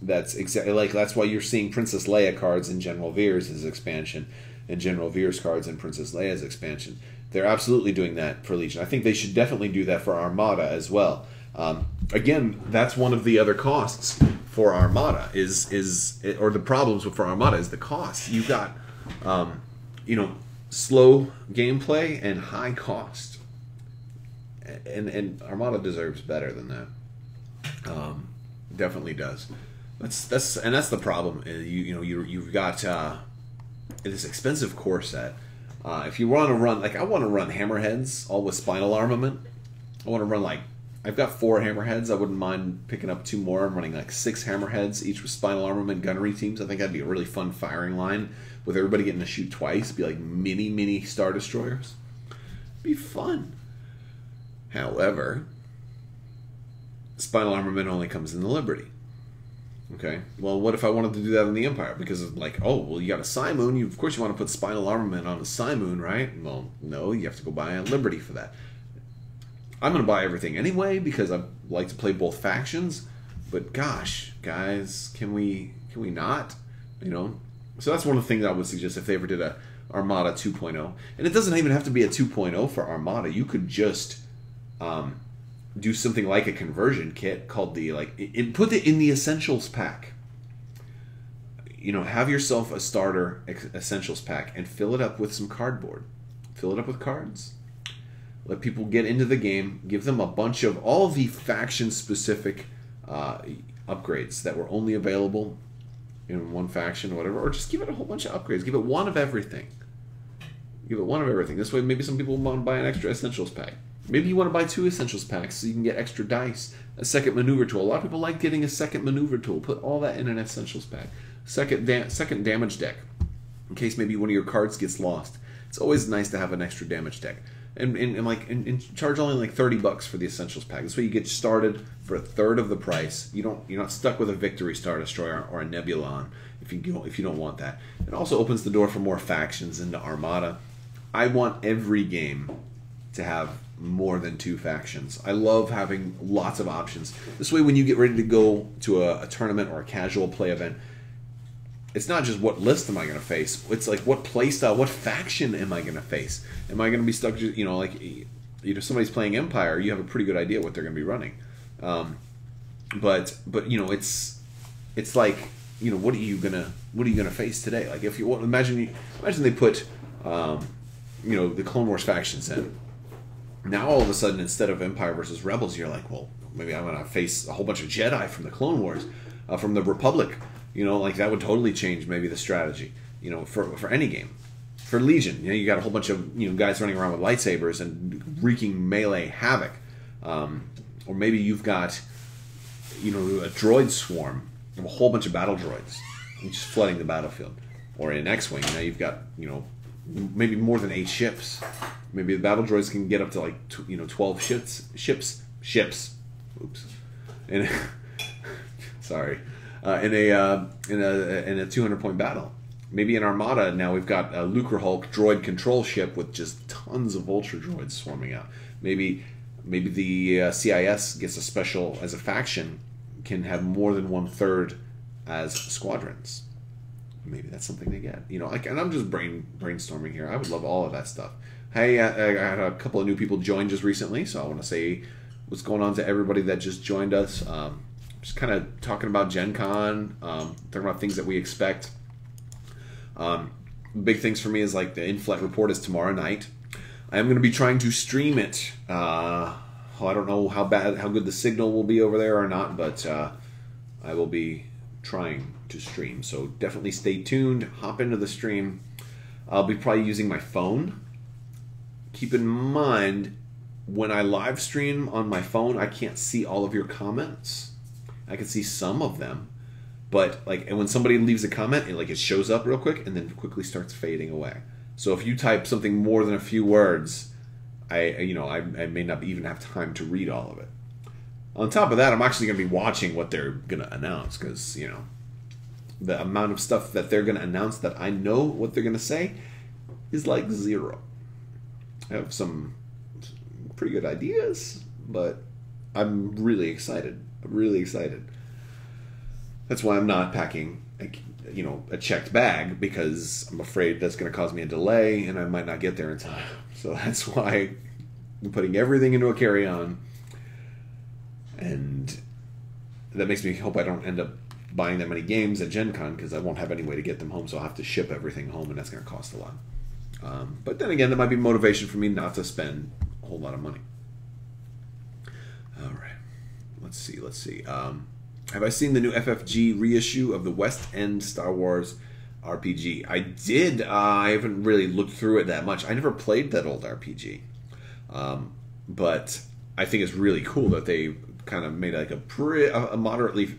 That's exactly that's why you're seeing Princess Leia cards in General Veers' expansion and General Veers cards in Princess Leia's expansion. They're absolutely doing that for Legion. I think they should definitely do that for Armada as well. Again, that's one of the other costs for Armada or the problems for Armada is the cost. You've got, slow gameplay and high cost, and Armada deserves better than that. Definitely does. That's the problem. You've got this expensive core set. If you want to run I want to run hammerheads all with spinal armament. I want to run I've got 4 hammerheads. I wouldn't mind picking up 2 more. I'm running 6 hammerheads, each with spinal armament gunnery teams. I think that'd be a really fun firing line with everybody getting to shoot twice. It'd be like mini Star Destroyers. It'd be fun. However, spinal armament only comes in the Liberty. Okay, well, what if I wanted to do that in the Empire? Because it's you got a Simoon. Of course you want to put spinal armament on a Simoon, right? Well, no, you have to go buy a Liberty for that. I'm going to buy everything anyway because I like to play both factions. But gosh, guys, can we not? So that's one of the things I would suggest if they ever did a Armada 2.0. And it doesn't even have to be a 2.0 for Armada. You could just do something like a conversion kit called put it in the Essentials pack. Have yourself a starter Essentials pack and fill it up with some cardboard. Fill it up with cards. Let people get into the game. Give them a bunch of all the faction-specific upgrades that were only available in one faction or whatever. Or just give it a whole bunch of upgrades. Give it one of everything. Give it one of everything. This way, maybe some people want to buy an extra Essentials pack. Maybe you want to buy 2 Essentials packs so you can get extra dice. A second maneuver tool. A lot of people like getting a second maneuver tool. Put all that in an Essentials pack. Second damage deck. In case maybe one of your cards gets lost. It's always nice to have an extra damage deck. And charge only $30 for the Essentials pack. This way you get started for a third of the price. You're not stuck with a Victory Star Destroyer or a Nebulon if you don't want that. It also opens the door for more factions into Armada. I want every game to have more than 2 factions. I love having lots of options. This way when you get ready to go to a tournament or a casual play event, it's not just what list am I going to face. It's what playstyle, what faction am I going to face? Am I going to be stuck? Somebody's playing Empire. You have a pretty good idea what they're going to be running. But it's what are you gonna face today? If you imagine they put the Clone Wars factions in. Now all of a sudden, instead of Empire versus Rebels, you're well, maybe I'm going to face a whole bunch of Jedi from the Clone Wars, from the Republic. That would totally change maybe the strategy, for any game. For Legion, you got a whole bunch of guys running around with lightsabers and wreaking melee havoc. Or maybe you've got, a droid swarm of a whole bunch of battle droids just flooding the battlefield. Or in X-Wing, you've got, maybe more than 8 ships. Maybe the battle droids can get up to 12 ships. Oops. And sorry. In a 200-point battle. Maybe in Armada now we've got a Lucre Hulk droid control ship with just tons of Ultra droids swarming out. Maybe the CIS gets a special as a faction, can have more than 1/3 as squadrons. Maybe that's something they get. And I'm just brainstorming here. I would love all of that stuff. Hey, I had a couple of new people join just recently, so I want to say what's going on to everybody that just joined us. just kind of talking about Gen Con, talking about things that we expect. Big things for me is like the in-flight report is tomorrow night. I am going to be trying to stream it. I don't know how good the signal will be over there or not, but I will be trying to stream. So definitely stay tuned. Hop into the stream. I'll be probably using my phone. Keep in mind, when I live stream on my phone, I can't see all of your comments. I can see some of them, but and when somebody leaves a comment, it shows up real quick and then quickly starts fading away. So if you type something more than a few words, I may not even have time to read all of it. On top of that, I'm actually going to be watching what they're going to announce, because the amount of stuff that they're going to announce that I know what they're going to say is like zero. I have some pretty good ideas, but I'm really excited. I'm really excited. That's why I'm not packing a checked bag, because I'm afraid that's going to cause me a delay and I might not get there in time. So that's why I'm putting everything into a carry-on, and that makes me hope I don't end up buying that many games at Gen Con, because I won't have any way to get them home, so I'll have to ship everything home, and that's going to cost a lot. But then again, that might be motivation for me not to spend a whole lot of money. All right. Let's see. Have I seen the new FFG reissue of the West End Star Wars RPG? I did. I haven't really looked through it that much. I never played that old RPG. But I think it's really cool that they kind of made like a moderately,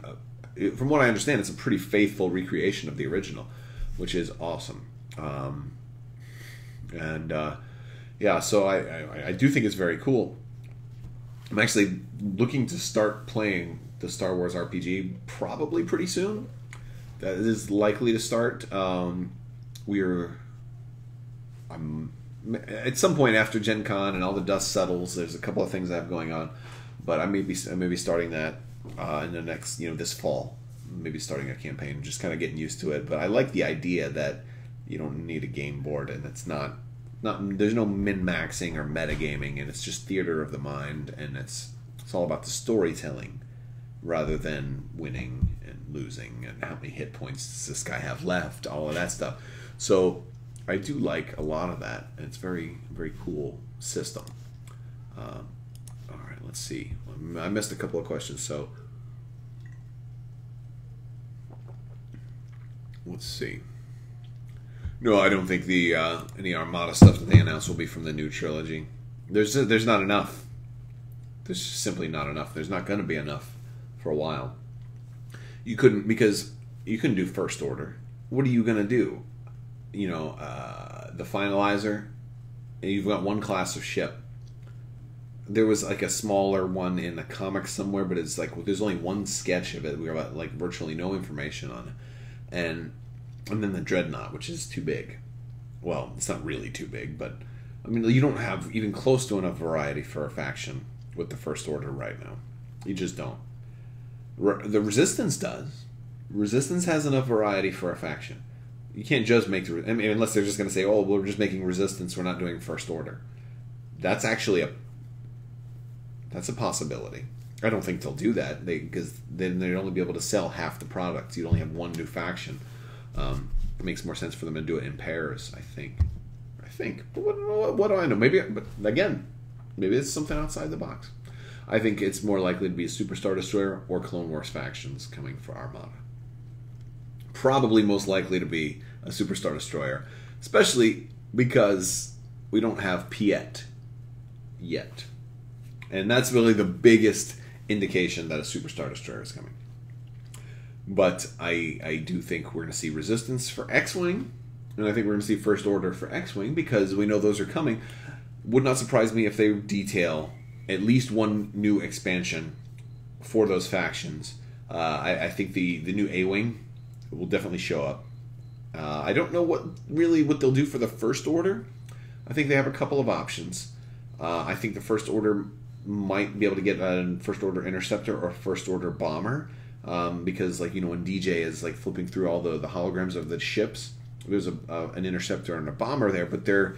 from what I understand, it's a pretty faithful recreation of the original, which is awesome. Yeah, so I do think it's very cool. I'm actually looking to start playing the Star Wars RPG probably pretty soon. That is likely to start. At some point after Gen Con and all the dust settles, there's a couple of things I have going on, but I may be starting that in the next, this fall. Maybe starting a campaign, just kind of getting used to it. But I like the idea that you don't need a game board, and it's not there's no min-maxing or metagaming, and it's just theater of the mind, and it's all about the storytelling rather than winning and losing and how many hit points does this guy have left, all of that stuff. So I do like a lot of that, and it's very, very cool system. All right, let's see. I missed a couple of questions, so let's see. No, I don't think the any Armada stuff that they announced will be from the new trilogy. There's not enough. There's simply not enough. There's not going to be enough for a while. Because you couldn't do First Order. What are you going to do? The Finalizer. And you've got one class of ship. There was like a smaller one in the comics somewhere, but it's like there's only one sketch of it. We got like virtually no information on it, and then the Dreadnought, which is too big. Well, it's not really too big, but I mean, you don't have even close to enough variety for a faction with the First Order right now. You just don't. The Resistance does. Resistance has enough variety for a faction. You can't just make unless they're just going to say, "Oh, we're just making Resistance. We're not doing First Order." That's actually that's a possibility. I don't think they'll do that because then they'd only be able to sell half the products. You'd only have one new faction. It makes more sense for them to do it in pairs, I think. But what do I know? Maybe, but again, maybe it's something outside the box. I think it's more likely to be a Super Star Destroyer or Clone Wars factions coming for Armada. Probably most likely to be a Super Star Destroyer, especially because we don't have Piet yet. And that's really the biggest indication that a Super Star Destroyer is coming. But I do think we're going to see Resistance for X-Wing, and I think we're going to see First Order for X-Wing, because we know those are coming. Would not surprise me if they detail at least one new expansion for those factions. I think the new A-Wing will definitely show up. I don't know what they'll do for the First Order. I think they have a couple of options. I think the First Order might be able to get a First Order Interceptor or First Order Bomber, because when DJ is like flipping through all the holograms of the ships, there's an Interceptor and a Bomber there, but they're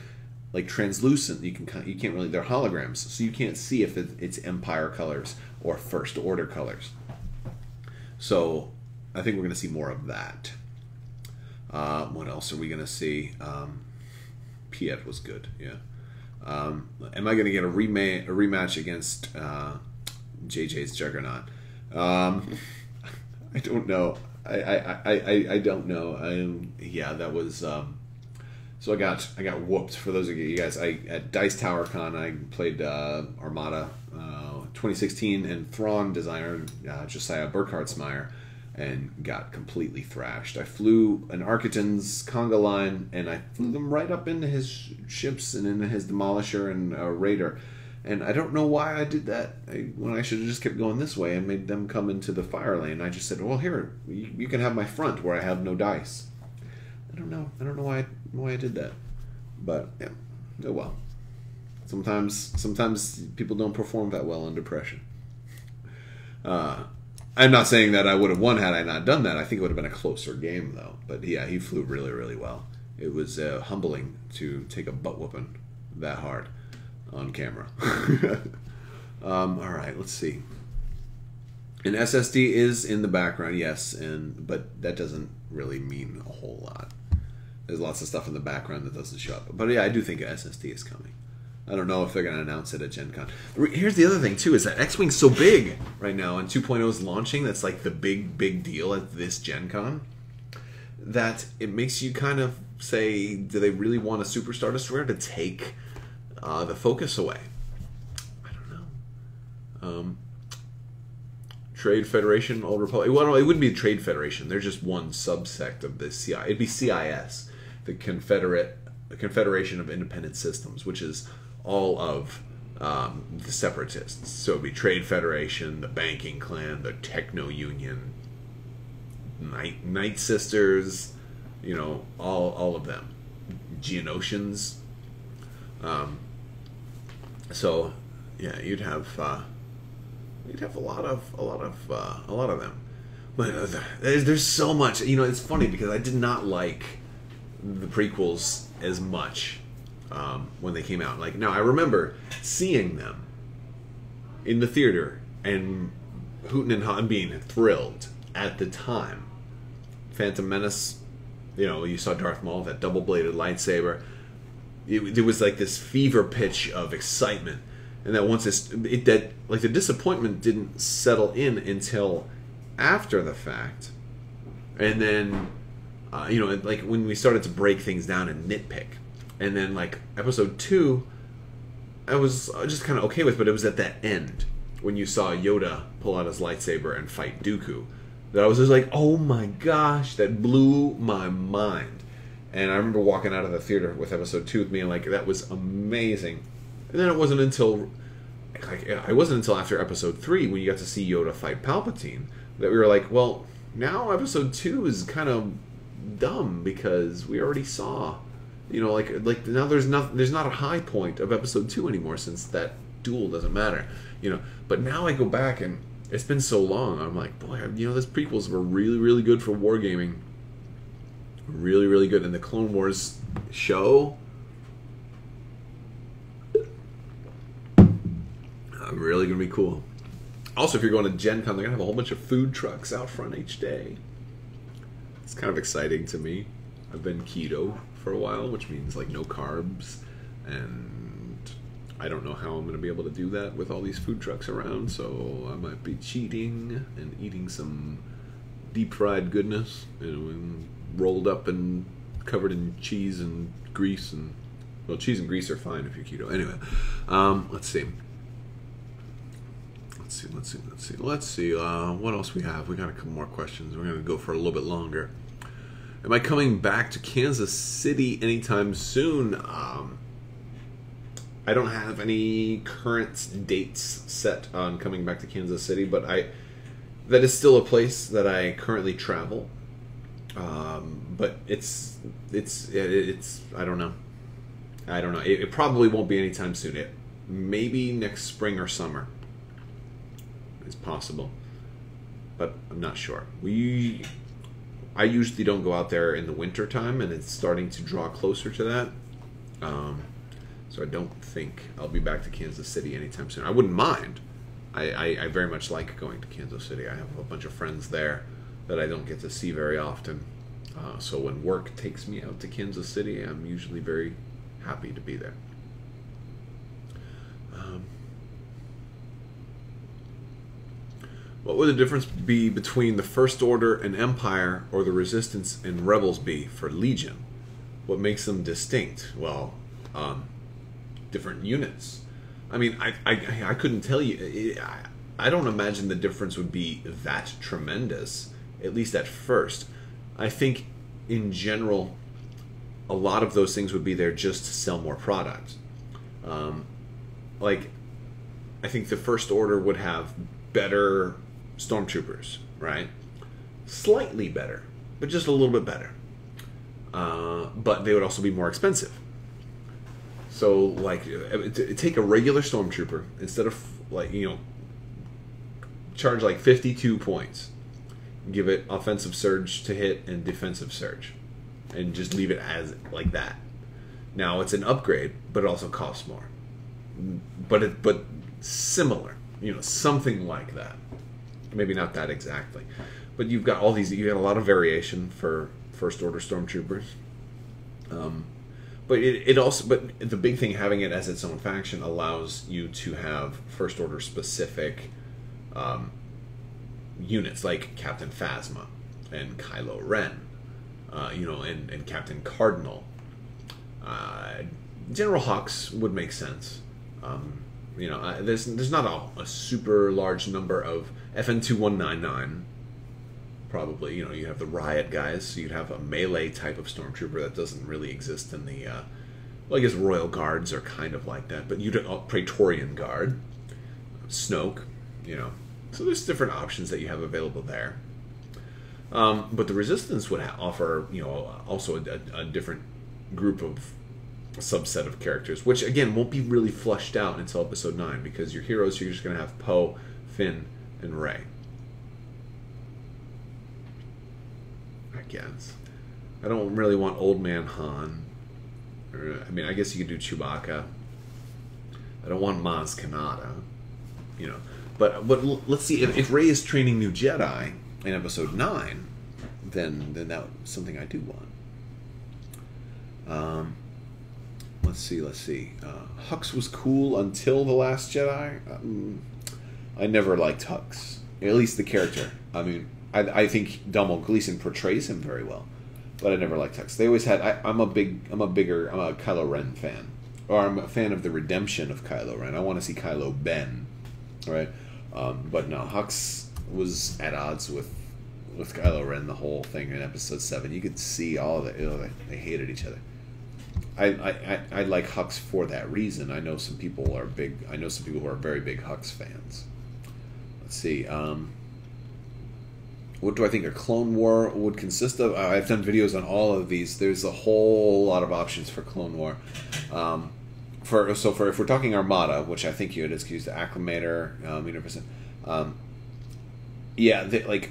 like translucent. You can't really, they're holograms, so you can't see if it's Empire colors or First Order colors. So I think we're going to see more of that. What else are we going to see? Piet was good, yeah. Am I going to get a rematch against JJ's Juggernaut? I don't know. I don't know. Yeah, that was. So I got whooped. For those of you guys, at Dice Tower Con, I played Armada 2016 and Thrawn designer Josiah Burkhartsmeyer, and got completely thrashed. I flew an Architon's conga line, and I flew them right up into his ships and into his Demolisher and Raider. And I don't know why I did that, when I should have just kept going this way and made them come into the fire lane. I just said, well, here, you can have my front where I have no dice. I don't know why I did that. But, yeah, oh well. Sometimes people don't perform that well under pressure. I'm not saying that I would have won had I not done that. I think it would have been a closer game, though. But, yeah, he flew really, really well. It was humbling to take a butt whooping that hard on camera. All right, let's see. An SSD is in the background, yes, but that doesn't really mean a whole lot. There's lots of stuff in the background that doesn't show up. But yeah, I do think an SSD is coming. I don't know if they're going to announce it at Gen Con. Here's the other thing, too, is that X-Wing's so big right now, and 2.0 is launching. That's like the big deal at this Gen Con, that it makes you kind of say, do they really want a Super Star Destroyer to take the focus away? I don't know. Trade Federation, Old Republic. Well, it wouldn't be a Trade Federation. They're just one subsect of the CI. It'd be CIS, the Confederation of Independent Systems, which is all of the separatists. So it'd be Trade Federation, the Banking Clan, the Techno Union, Night Sisters, all of them. Geonosians. So yeah, you'd have a lot of them. But there's so much. It's funny because I did not like the prequels as much when they came out. Now I remember seeing them in the theater and hooting and hawing, being thrilled at the time. Phantom Menace, you saw Darth Maul with that double-bladed lightsaber. It was like this fever pitch of excitement, and that once the disappointment didn't settle in until after the fact, and then like when we started to break things down and nitpick, and then like episode 2, I was just kind of okay with, but it was at that end when you saw Yoda pull out his lightsaber and fight Dooku that I was just like, oh my gosh, that blew my mind. And I remember walking out of the theater with episode 2 being like, that was amazing. And then it wasn't until after episode 3 when you got to see Yoda fight Palpatine that we were like, well, now episode 2 is kind of dumb because we already saw, like now there's not a high point of episode 2 anymore since that duel doesn't matter, But now I go back and it's been so long. I'm like, boy, those prequels were really, really good for wargaming. Really, really good. And the Clone Wars show, really going to be cool. Also, if you're going to Gen Con, they're going to have a whole bunch of food trucks out front each day. It's kind of exciting to me. I've been keto for a while, which means like no carbs. And I don't know how I'm going to be able to do that with all these food trucks around. So I might be cheating and eating some deep fried goodness, and rolled up and covered in cheese and grease, and well, cheese and grease are fine if you're keto. Anyway, let's see. What else we have? We got a couple more questions. We're gonna go for a little bit longer. Am I coming back to Kansas City anytime soon? I don't have any current dates set on coming back to Kansas City, but that is still a place that I currently travel. But it's I don't know. It probably won't be anytime soon. Maybe next spring or summer is possible, but I'm not sure. I usually don't go out there in the winter time, and it's starting to draw closer to that. So I don't think I'll be back to Kansas City anytime soon. I wouldn't mind, I very much like going to Kansas City. I have a bunch of friends there that I don't get to see very often. So when work takes me out to Kansas City, I'm usually very happy to be there. What would the difference be between the First Order and Empire, or the Resistance and Rebels be for Legion? What makes them distinct? Well, different units. I mean, I couldn't tell you. I don't imagine the difference would be that tremendous, at least at first. I think, in general, a lot of those things would be there just to sell more product. Like, I think the First Order would have better stormtroopers, right? Slightly better, but just a little bit better. But they would also be more expensive. So, like, take a regular stormtrooper, instead of, like, you know, charge like 52 points. Give it offensive surge to hit and defensive surge, and just leave it as like that. Now it's an upgrade, but it also costs more. But similar, you know, something like that. Maybe not that exactly, but you've got all these. You got a lot of variation for First Order stormtroopers. But it also, but the big thing, having it as its own faction allows you to have First Order specific units like Captain Phasma and Kylo Ren, you know, and Captain Cardinal. General Hux would make sense. You know, there's not a super large number of FN-2199. Probably, you know, you have the riot guys, so you'd have a melee type of stormtrooper that doesn't really exist in the, well, I guess Royal Guards are kind of like that, but you'd Praetorian Guard, Snoke, you know, so there's different options that you have available there. But the Resistance would offer, you know, also a different group of subset of characters, which again won't be really fleshed out until Episode 9, because your heroes, you're just going to have Poe, Finn, and Rey. I guess. I don't really want Old Man Han. I mean, I guess you could do Chewbacca. I don't want Maz Kanata. You know. But let's see, if Rey is training new Jedi in Episode 9, then that's something I do want. Let's see. Hux was cool until The Last Jedi. I never liked Hux. At least the character. I mean, I think Domhnall Gleeson portrays him very well, but I never liked Hux. They always had. I'm a Kylo Ren fan, or I'm a fan of the redemption of Kylo Ren. I want to see Kylo Ben, right? But no, Hux was at odds with Kylo Ren the whole thing in Episode 7. You could see all of it. You know, they hated each other. I like Hux for that reason. I know some people who are very big Hux fans. Let's see. What do I think a Clone War would consist of? I've done videos on all of these. There's a whole lot of options for Clone War. If we're talking Armada, which I think you would excuse the Acclimator, 100%. Yeah, like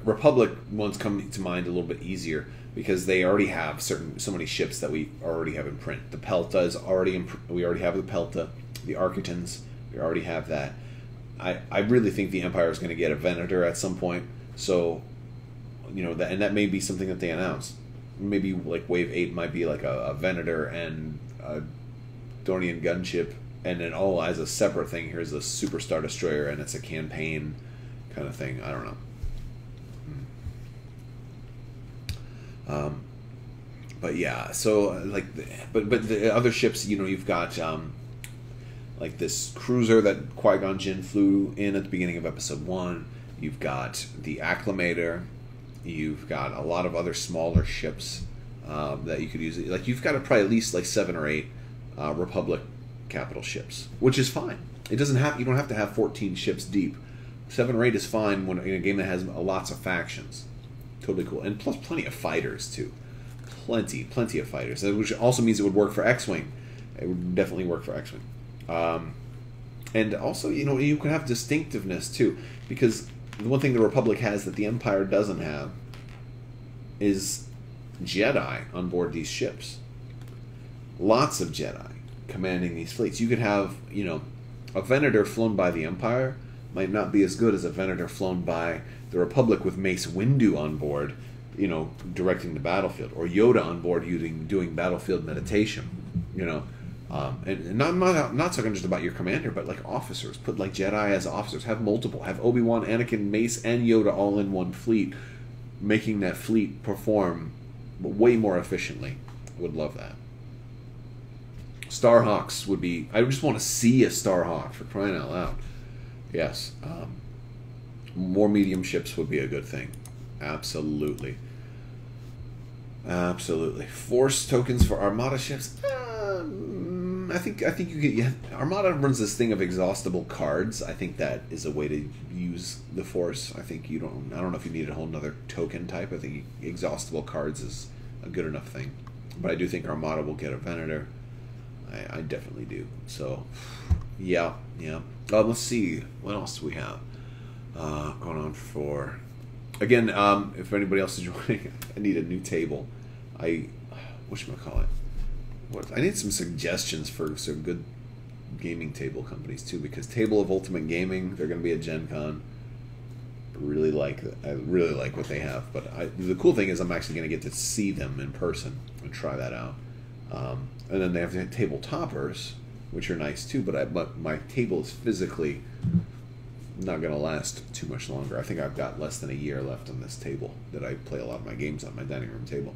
Republic ones come to mind a little bit easier, because they already have so many ships that we already have in print. The Pelta is already we already have the Pelta, the Architans, we already have that. I really think the Empire is going to get a Venator at some point. So, you know, that may be something that they announce. Maybe like Wave 8 might be like a Venator and a Dornian gunship, and then all as a separate thing, here's a Super Star Destroyer, and it's a campaign kind of thing. I don't know. But yeah, so like, but the other ships, you know, you've got like this cruiser that Qui-Gon Jinn flew in at the beginning of Episode 1. You've got the Acclimator. You've got a lot of other smaller ships that you could use. Like, you've got probably at least like 7 or 8 Republic capital ships, which is fine. You don't have to have 14 ships deep. 7 or 8 is fine when in a game that has lots of factions. Totally cool, and plus plenty of fighters too. Plenty of fighters, which also means it would work for X-Wing. It would definitely work for X-Wing. And also, you know, you can have distinctiveness too, because the one thing the Republic has that the Empire doesn't have is Jedi on board these ships. Lots of Jedi commanding these fleets. You could have, you know, a Venator flown by the Empire might not be as good as a Venator flown by the Republic with Mace Windu on board, you know, directing the battlefield, or Yoda on board doing battlefield meditation, you know. And not talking just about your commander, but like officers. Put like Jedi as officers. Have multiple. Have Obi-Wan, Anakin, Mace, and Yoda all in one fleet, making that fleet perform way more efficiently. Would love that. Starhawks would be... I just want to see a Starhawk, for crying out loud. Yes. More medium ships would be a good thing. Absolutely. Absolutely. Force tokens for Armada ships? I think you could... Yeah, Armada runs this thing of exhaustible cards. I think that is a way to use the Force. I think you don't... I don't know if you need a whole nother token type. I think exhaustible cards is a good enough thing. But I do think Armada will get a Venator. I definitely do. So, yeah. Let's see. What else do we have going on for... Again, if anybody else is joining, I need a new table. Whatchamacallit? I need some suggestions for some good gaming table companies, too, because Table of Ultimate Gaming, they're going to be at Gen Con. I really like what they have. But the cool thing is I'm actually going to get to see them in person and try that out. And then they have the table toppers, which are nice too, but my table is physically not going to last too much longer. I think I've got less than a year left on this table that I play a lot of my games on, my dining room table.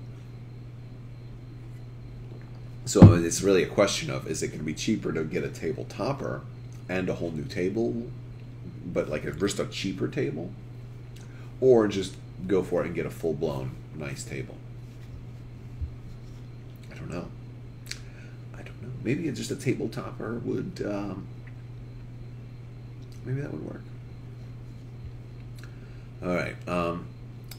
So it's really a question of, is it going to be cheaper to get a table topper and a whole new table, but like just a cheaper table? Or just go for it and get a full-blown nice table? I don't know. Maybe just a table topper would, maybe that would work. All right.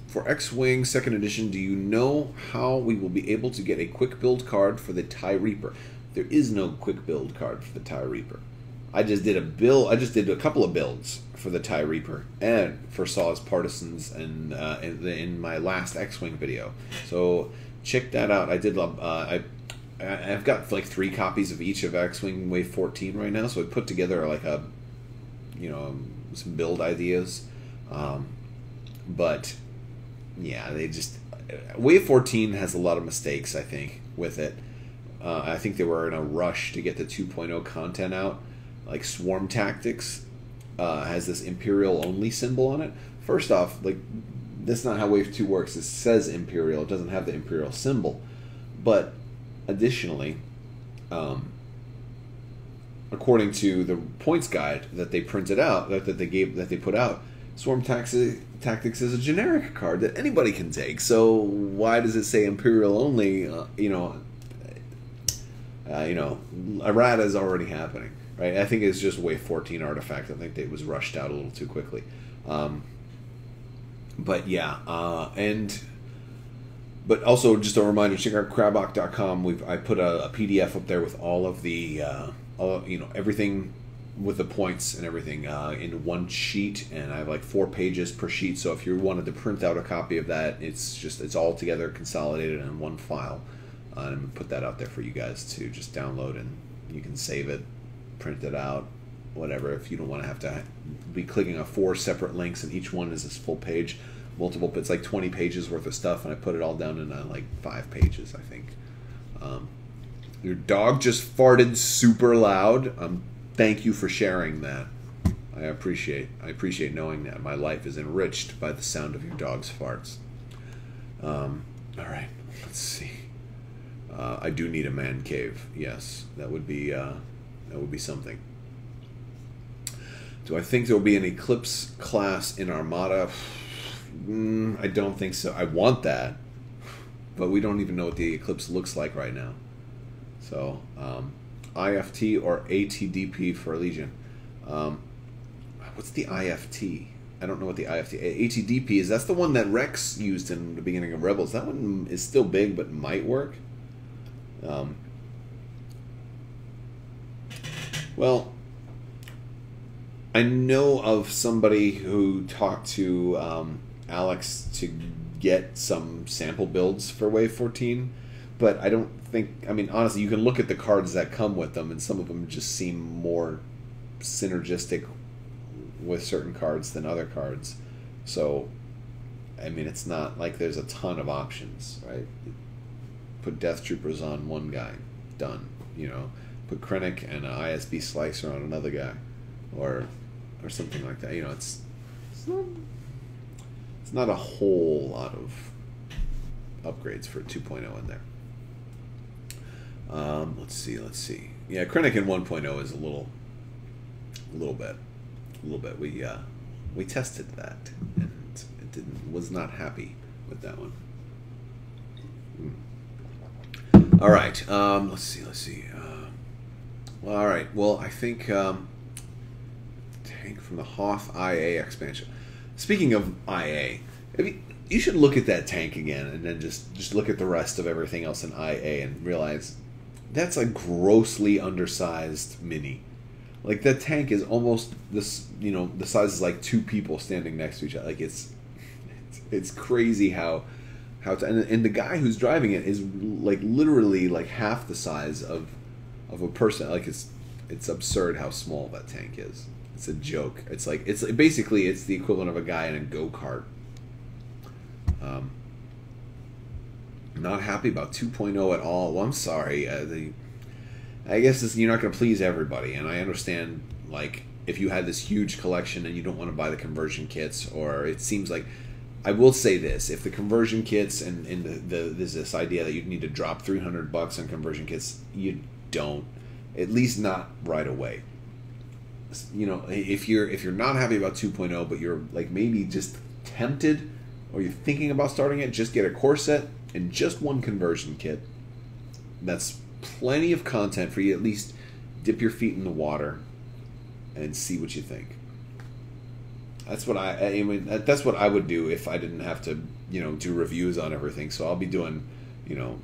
For X-Wing 2nd Edition, do you know how we will be able to get a quick build card for the TIE Reaper? There is no quick build card for the TIE Reaper. I just did a couple of builds for the TIE Reaper and for Saw's Partisans and in my last X-Wing video. So check that out. I've got like 3 copies of each of X-Wing Wave 14 right now, so I put together like some build ideas. But yeah, Wave 14 has a lot of mistakes, I think, with it. I think they were in a rush to get the 2.0 content out. Like Swarm Tactics has this Imperial only symbol on it. First off, like that's not how Wave 2 works. It says Imperial, it doesn't have the Imperial symbol. But additionally, according to the points guide that they printed out, that they put out, Swarm Tactics is a generic card that anybody can take. So why does it say Imperial only? Errata is already happening, right? I think it's just Wave 14 artifact. I think it was rushed out a little too quickly. But yeah, But also, just a reminder, check out Crabbok.com. I put a PDF up there with all of the, everything with the points and everything in one sheet, and I have like 4 pages per sheet. So if you wanted to print out a copy of that, it's all together consolidated in one file. And I'm gonna put that out there for you guys to just download, and you can save it, print it out, whatever. If you don't want to have to be clicking on 4 separate links, and each one is this full page. It's like 20 pages worth of stuff, and I put it all down in like 5 pages, I think. Your dog just farted super loud. Thank you for sharing that. I appreciate knowing that my life is enriched by the sound of your dog's farts. All right, let's see. I do need a man cave. Yes, that would be something. Do I think there will be an Eclipse class in Armada? I don't think so. I want that, but we don't even know what the Eclipse looks like right now. So, IFT or ATDP for Legion. What's the IFT? I don't know what the IFT... ATDP is. That's the one that Rex used in the beginning of Rebels. That one is still big, but might work. Well, I know of somebody who talked to Alex to get some sample builds for Wave 14, but I don't think... I mean, honestly, you can look at the cards that come with them, and some of them just seem more synergistic with certain cards than other cards. So, I mean, it's not like there's a ton of options, right? Put Death Troopers on one guy, done. You know, put Krennic and an ISB Slicer on another guy, or something like that. You know, it's not a whole lot of upgrades for 2.0 in there. Let's see. Yeah, Krennic in 1.0 is a little bit. We tested that, and it was not happy with that one. All right. Let's see. Well, all right. Well, I think tank from the Hoth IA expansion. Speaking of IA, you should look at that tank again, and then just look at the rest of everything else in IA and realize that's a grossly undersized mini. Like, that tank is almost this, you know, the size is like two people standing next to each other. Like, it's crazy how and the guy who's driving it is like literally like half the size of a person. Like, it's absurd how small that tank is. It's a joke. It's basically the equivalent of a guy in a go-kart. Not happy about 2.0 at all. Well, I'm sorry. I guess you're not going to please everybody, and I understand, like, if you had this huge collection and you don't want to buy the conversion kits, or it seems like, I will say this, if the conversion kits and there's this idea that you need to drop $300 on conversion kits, you don't, at least not right away. You know, if you're not happy about 2.0, but you're like maybe just tempted, or you're thinking about starting it, just get a core set and just one conversion kit. That's plenty of content for you. At least dip your feet in the water and see what you think. That's what I mean. That's what I would do if I didn't have to, you know, do reviews on everything. So I'll be doing, you know,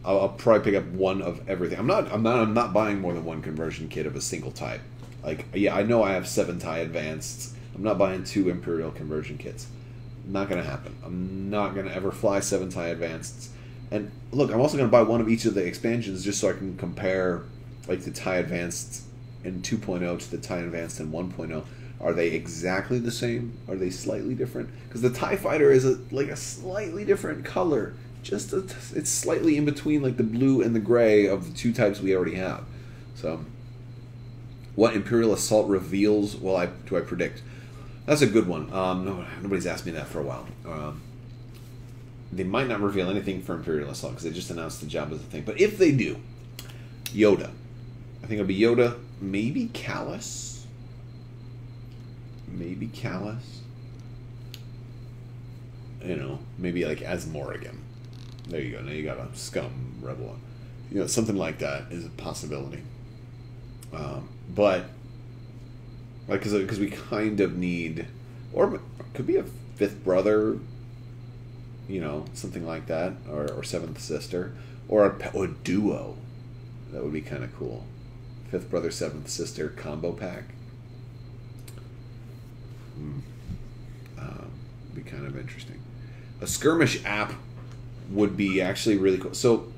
I'll probably pick up one of everything. I'm not buying more than one conversion kit of a single type. Like, yeah, I know I have 7 TIE Advanced. I'm not buying 2 Imperial conversion kits. Not going to happen. I'm not going to ever fly 7 TIE Advanced. And look, I'm also going to buy one of each of the expansions just so I can compare, like, the TIE Advanced in 2.0 to the TIE Advanced in 1.0. Are they exactly the same? Are they slightly different? Because the TIE Fighter is like a slightly different color. It's slightly in between, like, the blue and the gray of the 2 types we already have. So, what Imperial Assault reveals? Well, do I predict? That's a good one. Nobody's asked me that for a while. They might not reveal anything for Imperial Assault because they just announced the job as a thing. But if they do, Yoda. I think it'll be Yoda. Maybe Callus. Maybe Callus. You know, maybe like as Morrigan. There you go. Now you got a scum rebel. You know, something like that is a possibility. But like, because we kind of need, or it could be a 5th brother, you know, something like that, or 7th sister, or a duo. That would be kind of cool. 5th brother, 7th sister combo pack. Be kind of interesting. A skirmish app would be actually really cool. So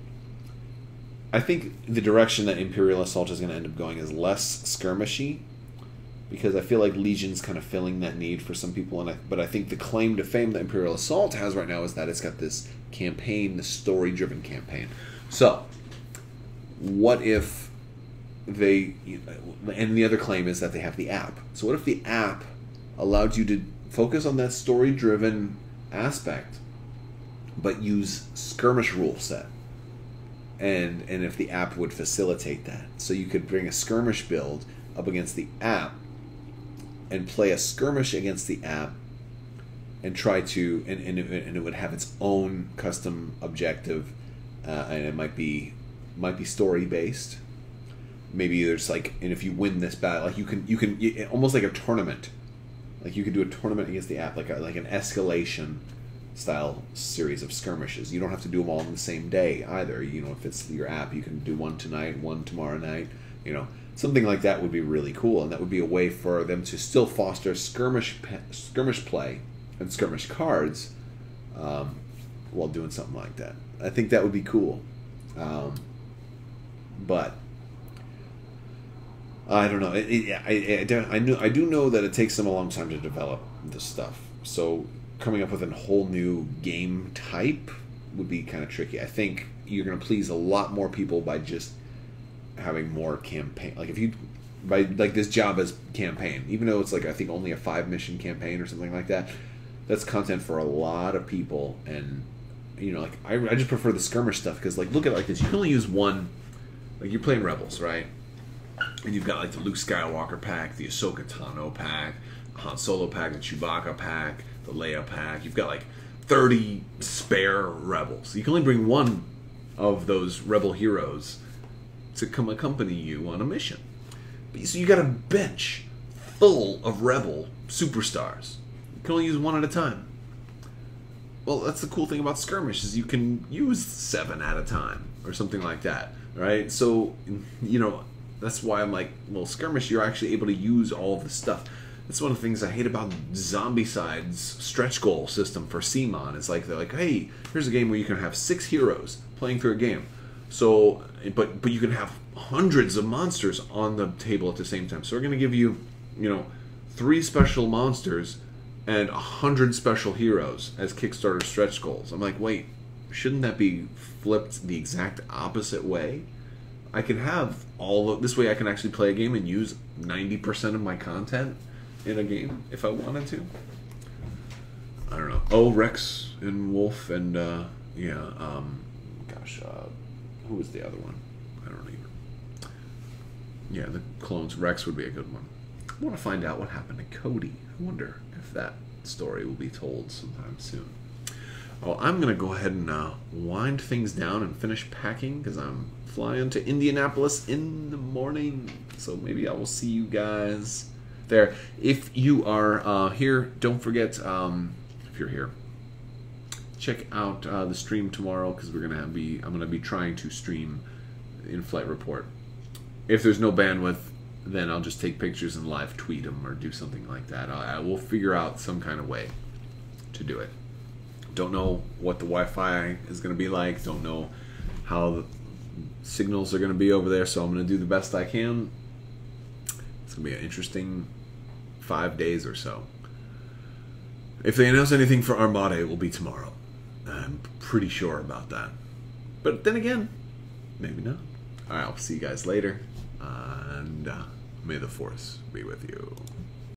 I think the direction that Imperial Assault is going to end up going is less skirmishy, because I feel like Legion's kind of filling that need for some people, but I think the claim to fame that Imperial Assault has right now is that it's got this campaign, this story-driven campaign. So, what if they, and the other claim is that they have the app. So what if the app allowed you to focus on that story-driven aspect, but use skirmish rule set? And if the app would facilitate that. So you could bring a skirmish build up against the app and play a skirmish against the app and try to, and it would have its own custom objective, and it might be story based. Maybe there's like, and if you win this battle, like you can almost like a tournament, like you could do a tournament against the app, like an escalation style series of skirmishes. You don't have to do them all on the same day either. You know, if it's your app, you can do one tonight, one tomorrow night. You know, something like that would be really cool, and that would be a way for them to still foster skirmish play and skirmish cards while doing something like that. I think that would be cool. But I don't know. I do know that it takes them a long time to develop this stuff. So coming up with a whole new game type would be kind of tricky. I think you're going to please a lot more people by just having more campaign. Like if you by like this Jabba's campaign, even though it's like I think only a 5-mission campaign or something like that, that's content for a lot of people. And you know, like I just prefer the skirmish stuff because like look at it like this: you can only use one. Like you're playing Rebels, right? And you've got like the Luke Skywalker pack, the Ahsoka Tano pack, Han Solo pack, the Chewbacca pack, the Leia pack. You've got like 30 spare Rebels. You can only bring one of those Rebel heroes to come accompany you on a mission. So you got a bench full of Rebel superstars. You can only use one at a time. Well, that's the cool thing about skirmish is you can use 7 at a time or something like that, right? So, you know, that's why I'm like, well, skirmish, you're actually able to use all of the stuff. That's one of the things I hate about Zombicide's stretch goal system for CMON. It's like, they're like, hey, here's a game where you can have 6 heroes playing through a game. So, but you can have hundreds of monsters on the table at the same time. So we're going to give you, you know, 3 special monsters and 100 special heroes as Kickstarter stretch goals. I'm like, wait, shouldn't that be flipped the exact opposite way? I can have all of this way. I can actually play a game and use 90% of my content in a game if I wanted to. I don't know. Oh, Rex and Wolf and who was the other one? I don't even. Yeah, the clones. Rex would be a good one. I want to find out what happened to Cody. I wonder if that story will be told sometime soon. Oh, I'm gonna go ahead and wind things down and finish packing because I'm flying to Indianapolis in the morning. So maybe I will see you guys there. If you are here, don't forget, if you're here, check out the stream tomorrow because I'm gonna be trying to stream in-flight report. If there's no bandwidth, then I'll just take pictures and live tweet them or do something like that. I will figure out some kind of way to do it. Don't know what the Wi-Fi is going to be like. Don't know how the signals are going to be over there, so I'm going to do the best I can. It's going to be an interesting 5 days or so. If they announce anything for Armada, it will be tomorrow. I'm pretty sure about that. But then again, maybe not. All right, I'll see you guys later, and may the Force be with you.